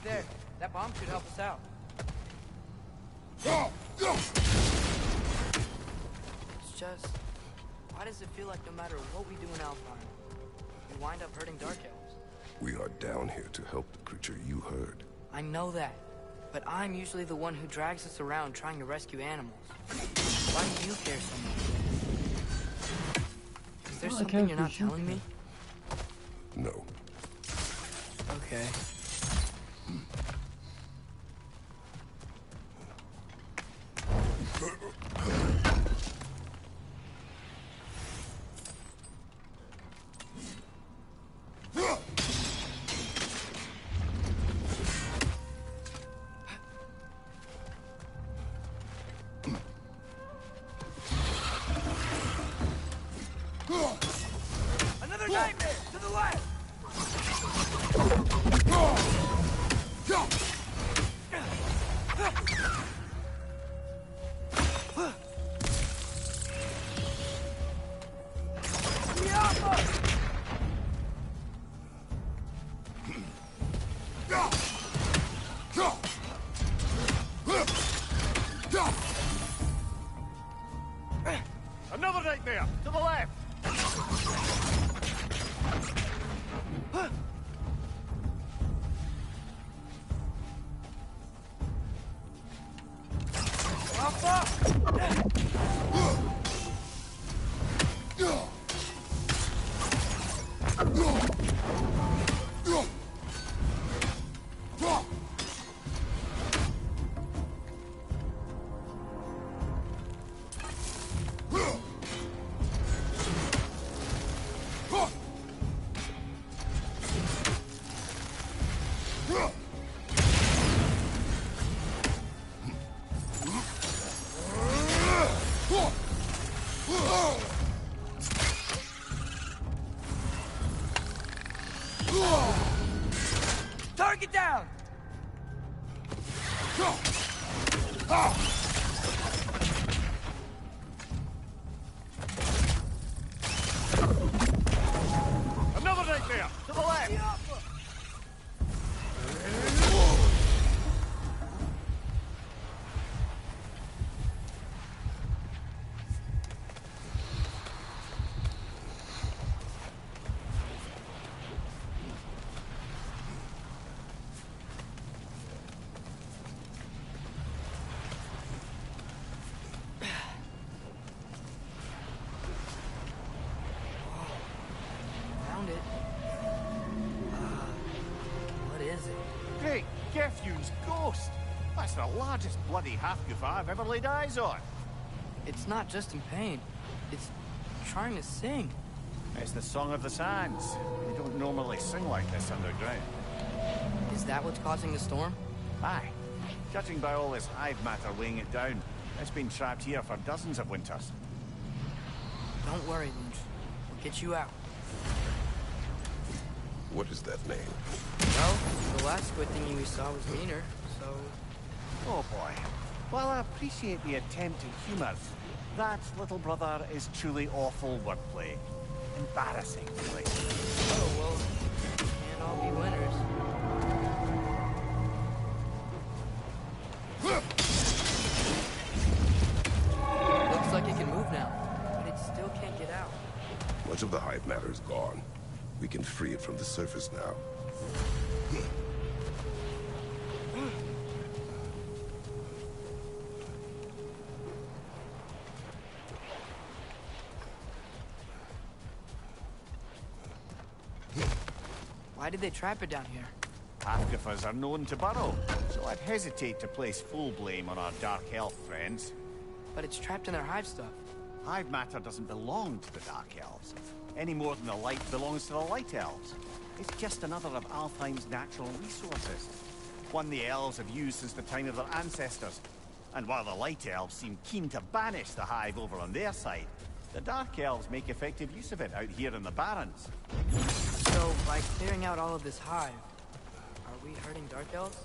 there. That bomb should help us out. It's just... why does it feel like no matter what we do in Alfheim, we wind up hurting Dark Elves? We are down here to help the creature you heard. I know that, but I'm usually the one who drags us around trying to rescue animals. Why do you care so much? Is there something you're not telling me? No. Okay. Another nightmare! To the left! Another nightmare! To the left! Target down! Another nightmare! To the left! Found it. What is it? Great, Gefyun's ghost! That's the largest bloody half-goof I've ever laid eyes on. It's not just in pain. It's trying to sing. It's the Song of the Sands. They don't normally sing like this underground. Is that what's causing the storm? Aye. Judging by all this hive matter weighing it down, it's been trapped here for dozens of winters. Don't worry, Lynch. We'll get you out. What is that name? Well, the last squid thingy we saw was meaner, so... Oh boy. While I appreciate the attempt at humour, that, little brother, is truly awful wordplay. Embarrassing, really. Oh, well, can't all be winners. Looks like it can move now, but it still can't get out. Much of the hive matter is gone. We can free it from the surface now. Why did they trap it down here? Half-goofers are known to burrow, so I'd hesitate to place full blame on our dark elf friends. But it's trapped in their hive stuff. Hive matter doesn't belong to the Dark Elves, any more than the light belongs to the Light Elves. It's just another of Alfheim's natural resources, one the elves have used since the time of their ancestors. And while the Light Elves seem keen to banish the hive over on their side, the Dark Elves make effective use of it out here in the Barrens. So, by clearing out all of this hive, are we hurting Dark Elves?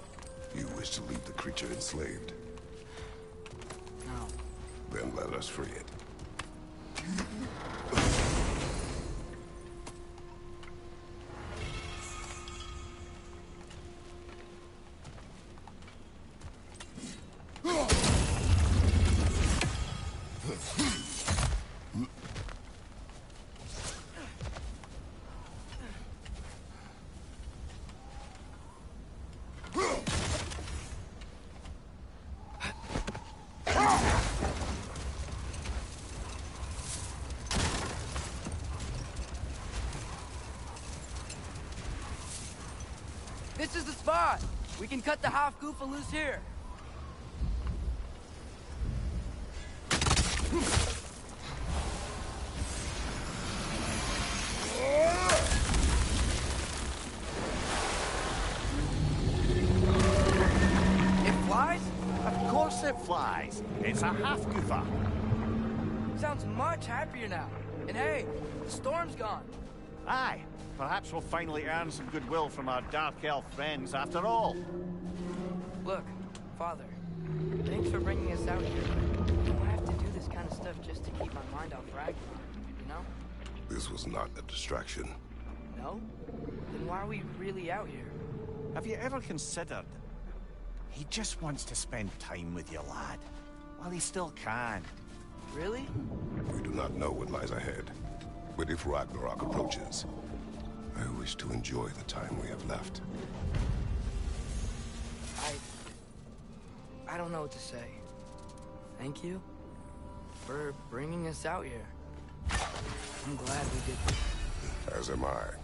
You wish to leave the creature enslaved. us free it. This is the spot! We can cut the half-goofa loose here. It flies? Of course it flies. It's a half-goofa. Sounds much happier now. And hey, the storm's gone. Aye. Perhaps we'll finally earn some goodwill from our Dark Elf friends after all. Look, Father, thanks for bringing us out here. I don't have to do this kind of stuff just to keep my mind off Ragnarok, you know? This was not a distraction. No? Then why are we really out here? Have you ever considered? He just wants to spend time with you, lad. While he still can. Really? We do not know what lies ahead. But if Ragnarok approaches, I wish to enjoy the time we have left. I don't know what to say. Thank you for bringing us out here. I'm glad we did this. As am I.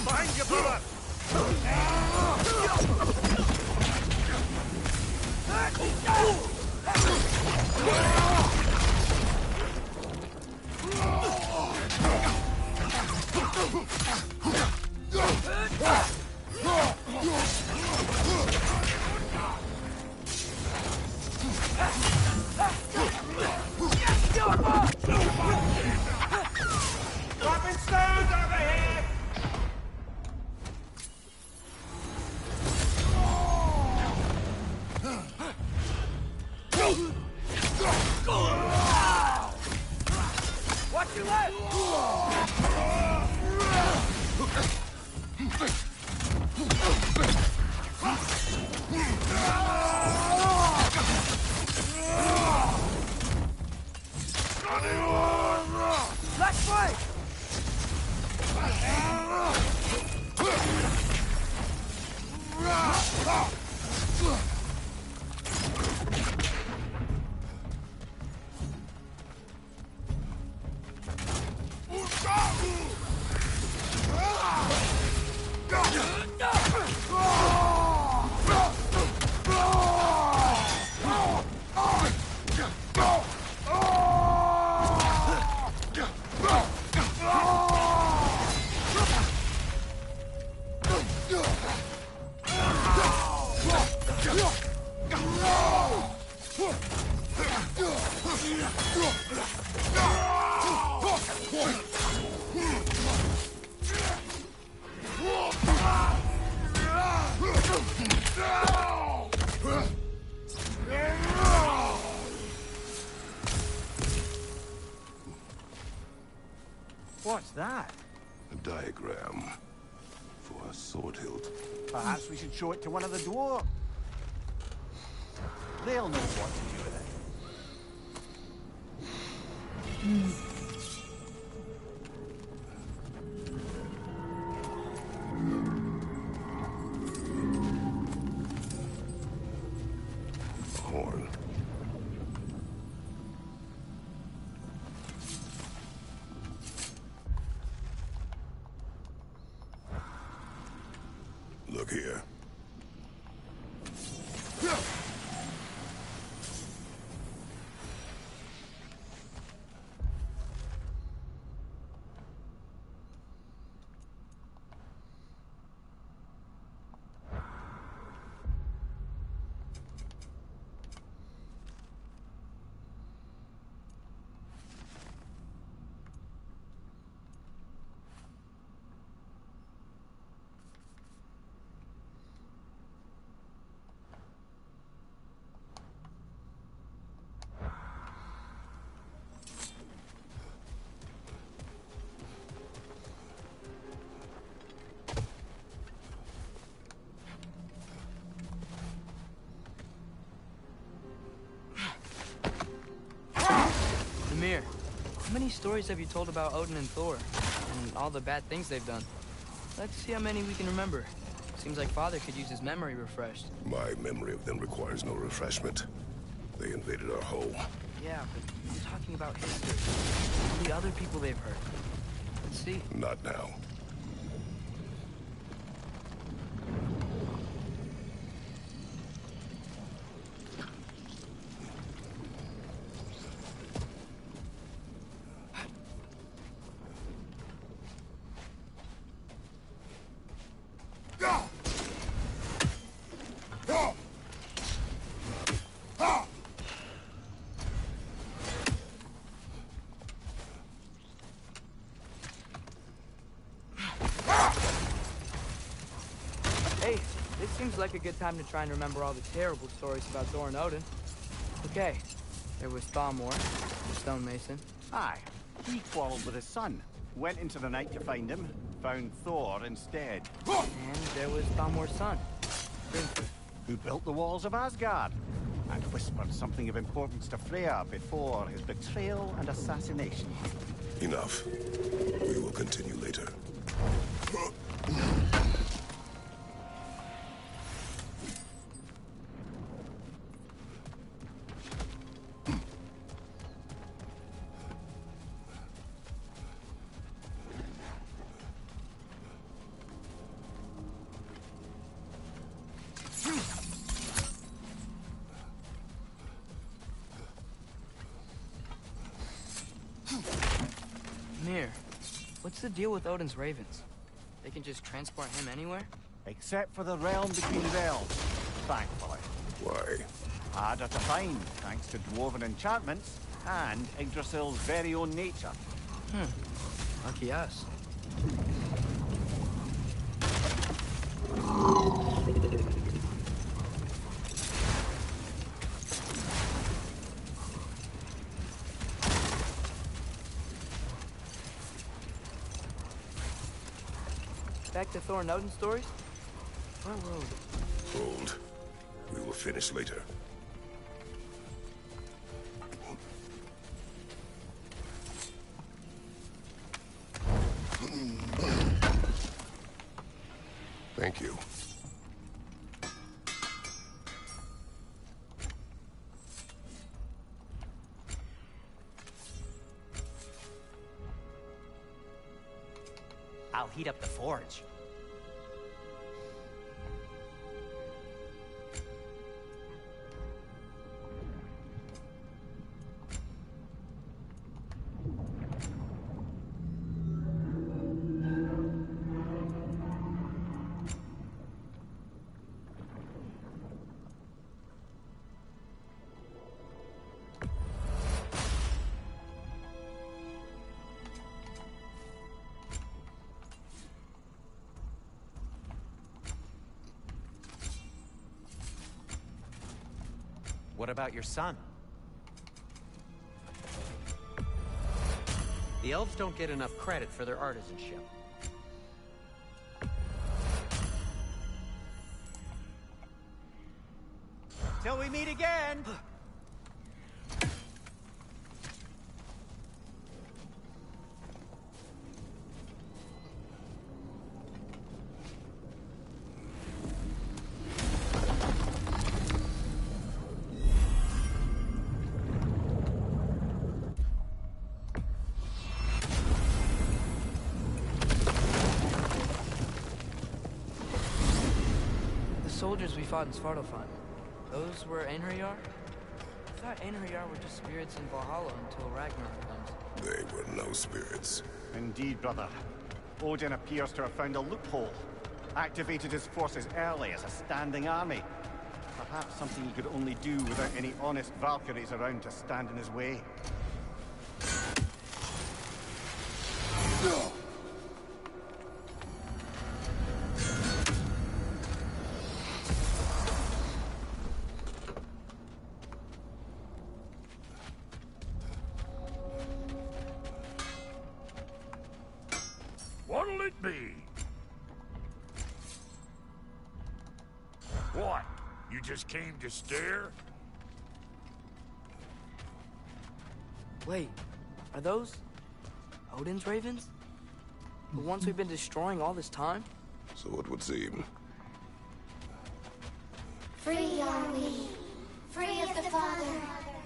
Behind you, brother! Dropping stones overhead! Watch your left! Left way! What's that? A diagram for a sword hilt. Perhaps we should show it to one of the dwarves. They'll know what to do with it. Horn. Look here. many stories have you told about Odin and Thor? And all the bad things they've done? Let's see how many we can remember. Seems like Father could use his memory refreshed. My memory of them requires no refreshment. They invaded our home. Yeah, but I'm talking about history. The other people they've hurt. Let's see. Not now. Hey, this seems like a good time to try and remember all the terrible stories about Thor and Odin. Okay, there was Thalmor, the stonemason. Aye, he quarreled with his son. Went into the night to find him, found Thor instead. And there was Thalmor's son, Hrimthur, who built the walls of Asgard, and whispered something of importance to Freya before his betrayal and assassination. Enough. We will continue later. Mir, what's the deal with Odin's ravens? They can just transport him anywhere? Except for the realm between realms, thankfully. Why? Harder to find, thanks to dwarven enchantments and Yggdrasil's very own nature. Lucky us. Back to Thor and Odin stories? Where were we? Hold. We will finish later. Thank you. I'll heat up the forge. What about your son? The elves don't get enough credit for their artisanship. Till we meet again! Soldiers we fought in Svartalfheim. Those were Einherjar? I thought Einherjar were just spirits in Valhalla until Ragnarok comes. They were no spirits. Indeed, brother. Odin appears to have found a loophole. Activated his forces early as a standing army. Perhaps something he could only do without any honest Valkyries around to stand in his way. What'll it be? What? You just came to stare? Wait, are those Odin's ravens? The ones we've been destroying all this time? So it would seem. Free are we, free of the Father.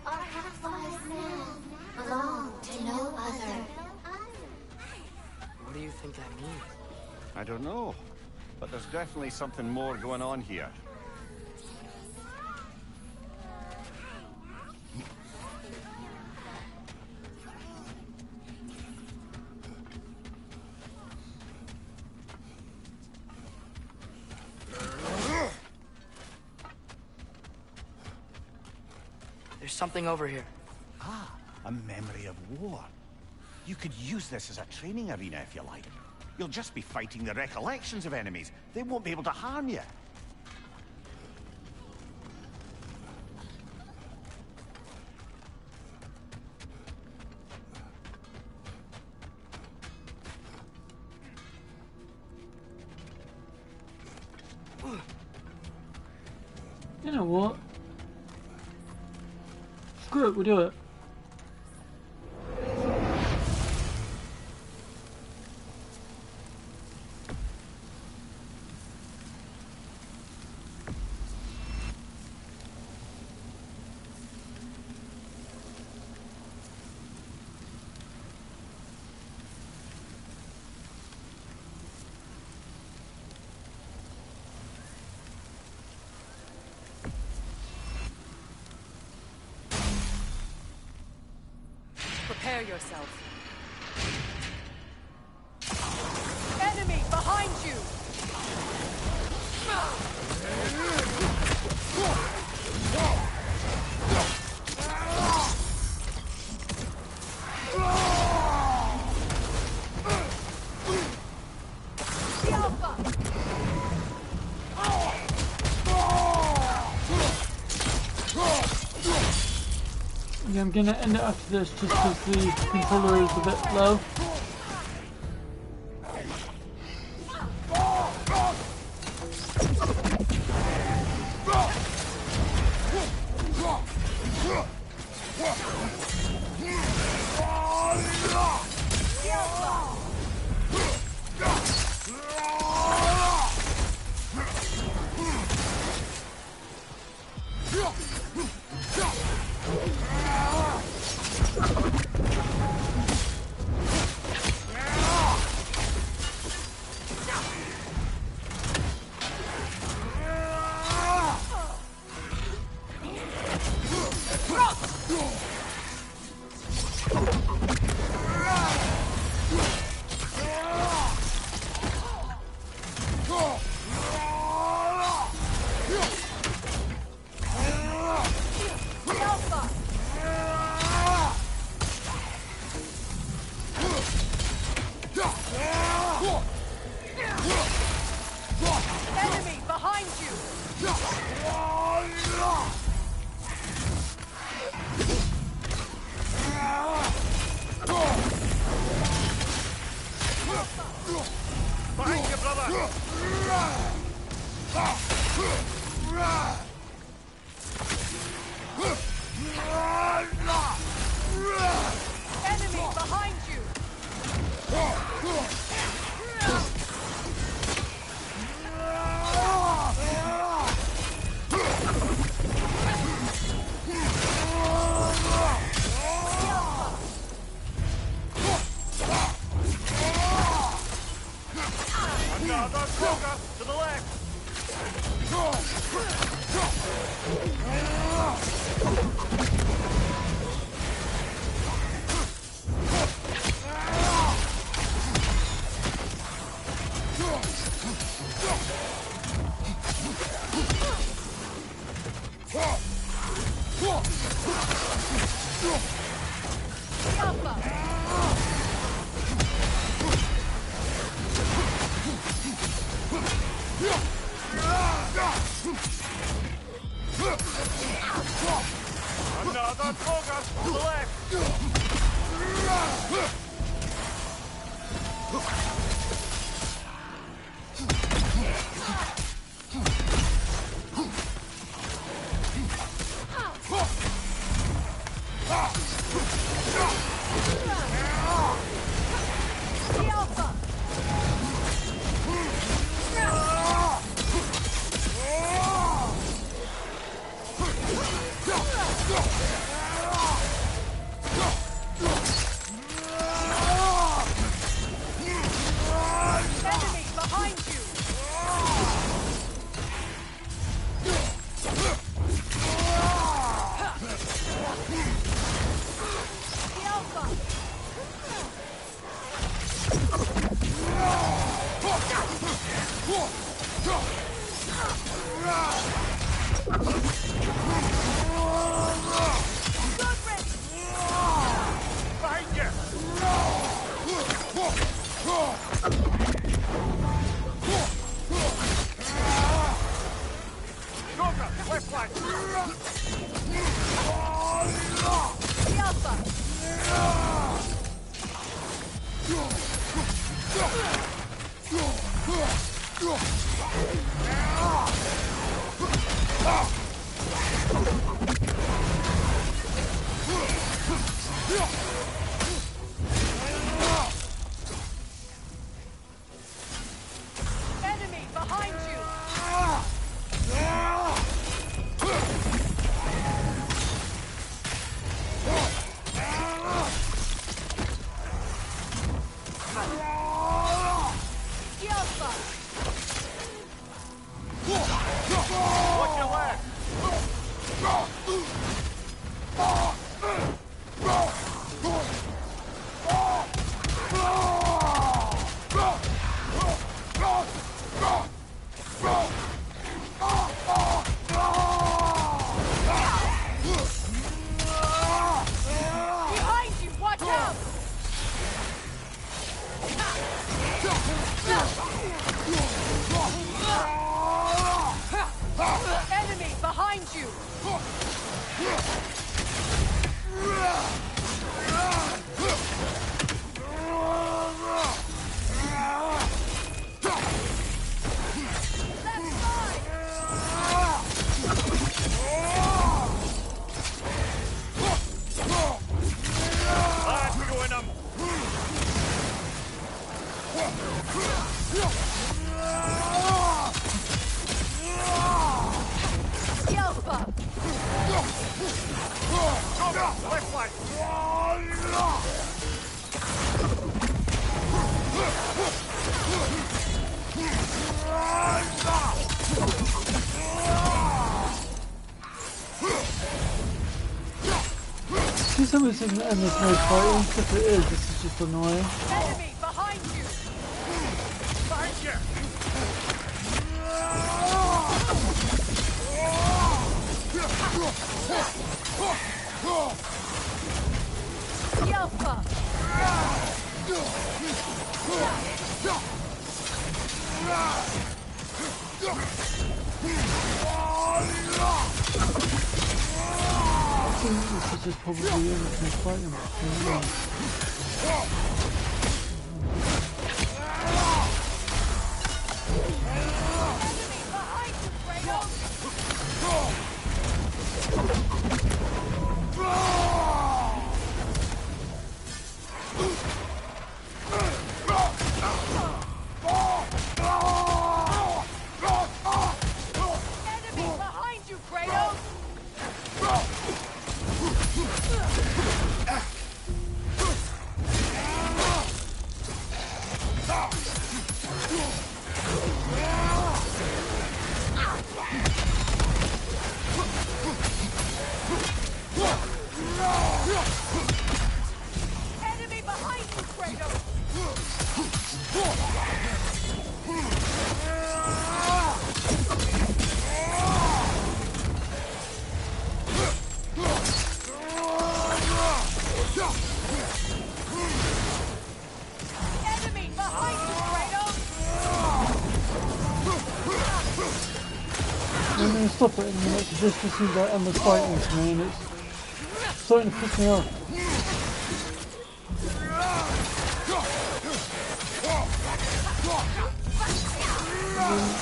Our half-lives now belong to no other. What do you think that means? I don't know, but there's definitely something more going on here. There's something over here. Ah, a memory of war. You could use this as a training arena if you like. You'll just be fighting the recollections of enemies. They won't be able to harm you. You know what? Screw it, we'll do it. Prepare yourself. Enemy behind you! Yeah, I'm gonna end it after this just because the controller is a bit low. Enemy behind you! Behind you, brother! Enemy behind you! Another Kroger to the left! Another Kroger to the left! Enemy behind you! Watch your left! Behind you! Watch out! Enemy behind you! I'm doing them! Alpha! Left flank! See something saying that there's no fighting? If it is, this is just annoying. Enemy behind you! Behind you! Alpha! I think this is just probably everything fighting. Enemy behind you, Kratos! Enemy behind you, Kratos! Enemy behind you, Kratos! I'm going to stop it in a minute, because this just seems like endless fighting to me, and it's starting to piss me off.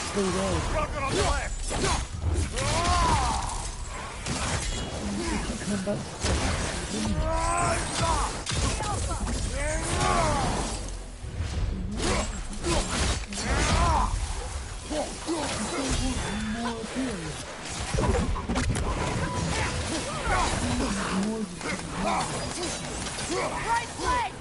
Stay there. Rocket on the left! Come back. Right flank!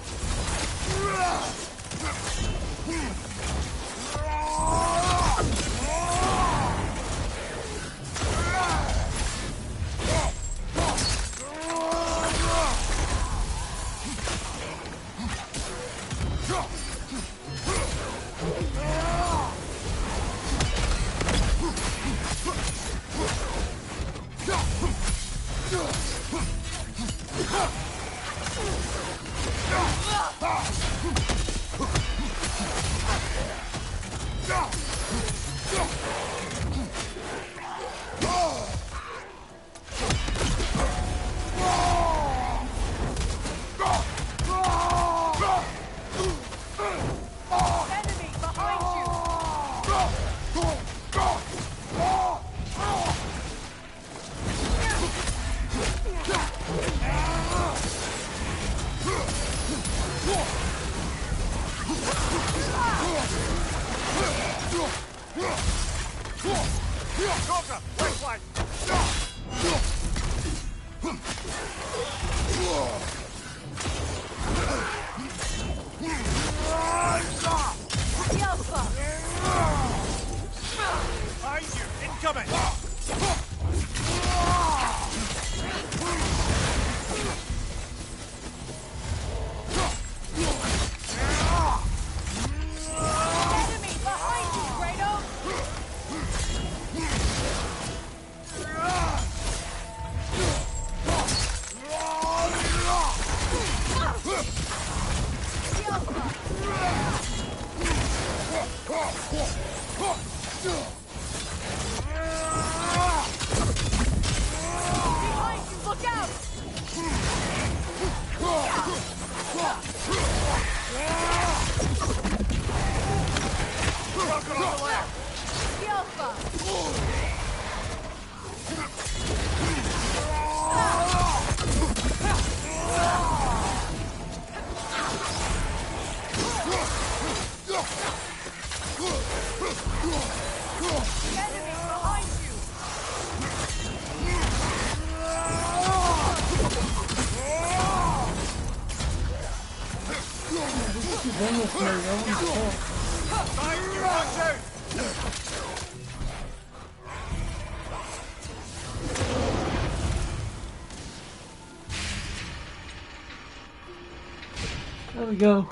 There we go.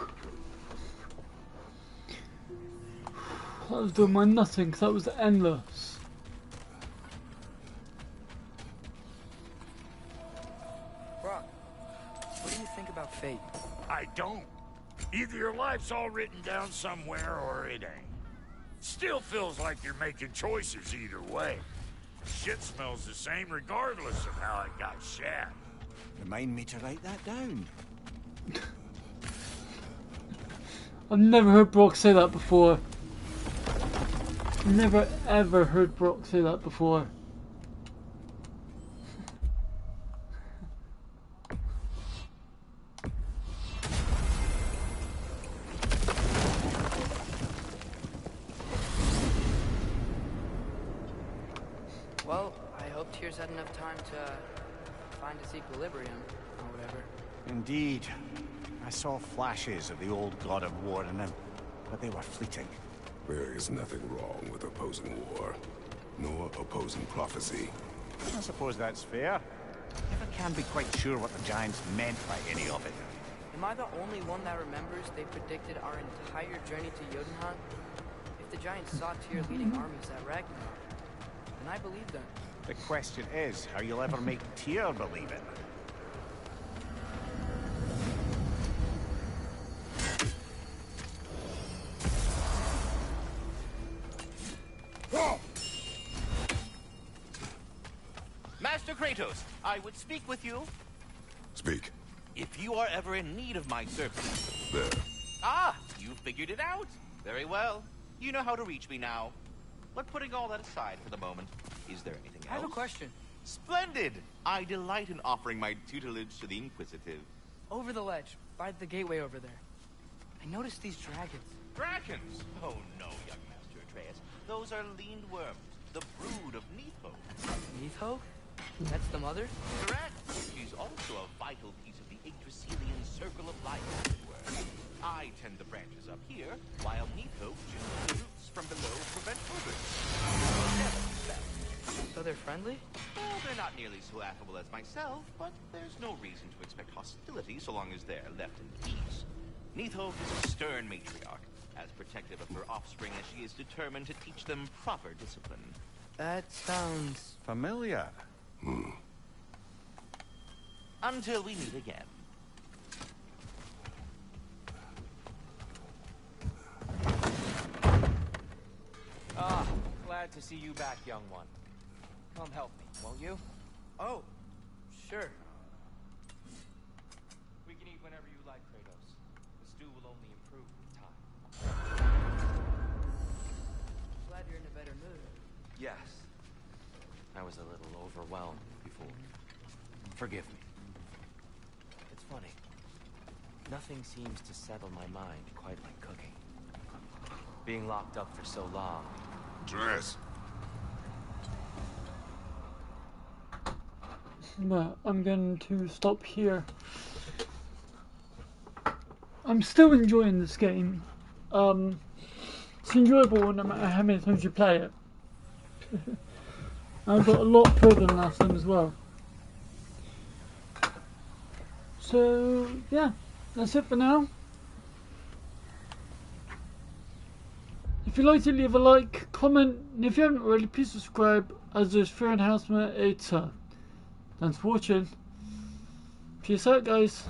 That was doing my nothing, because that was endless. Brock, what do you think about fate? I don't. Either your life's all written down somewhere or it ain't. Still feels like you're making choices either way. Shit smells the same regardless of how it got shat. Remind me to write that down. I've never heard Brock say that before. Never ever heard Brock say that before. Well, I hope Tyr's had enough time to find his equilibrium, or whatever. Indeed. I saw flashes of the old god of war in him, but they were fleeting. There is nothing wrong with opposing war, nor opposing prophecy. I suppose that's fair. Never can be quite sure what the Giants meant by any of it. Am I the only one that remembers they predicted our entire journey to Jotunheim? If the Giants saw Tyr leading armies at Ragnarok, then I believe them. The question is how you'll ever make Tyr believe it. Master Kratos, I would speak with you. Speak. If you are ever in need of my services. There. Ah, you figured it out. Very well. You know how to reach me now. But putting all that aside for the moment, is there anything else? I have a question. Splendid! I delight in offering my tutelage to the inquisitive. Over the ledge, by the gateway over there. I noticed these dragons. Dragons? Oh no, young Master Atreus. Those are lean worms, the brood of Neitho. Neitho? That's the mother? Correct. She's also a vital piece of the Yggdrasilian tend the branches up here, while Neato gently the roots from below to prevent others. So they're friendly? Well, they're not nearly so affable as myself, but there's no reason to expect hostility so long as they're left in peace. Neato is a stern matriarch, as protective of her offspring as she is determined to teach them proper discipline. That sounds familiar. Until we meet again. Ah, glad to see you back, young one. Come help me, won't you? Oh, sure. We can eat whenever you like, Kratos. The stew will only improve with time. Glad you're in a better mood. Yes. I was a little overwhelmed before. Forgive me. It's funny. Nothing seems to settle my mind quite like cooking. Being locked up for so long. Dress. But I'm going to stop here. I'm still enjoying this game. It's enjoyable no matter how many times you play it. I've got a lot further than last time as well. So yeah, that's it for now. If you liked it, leave a like, comment, and if you haven't already, please subscribe, as there's fear and harassment. Thanks for watching. Peace out, guys.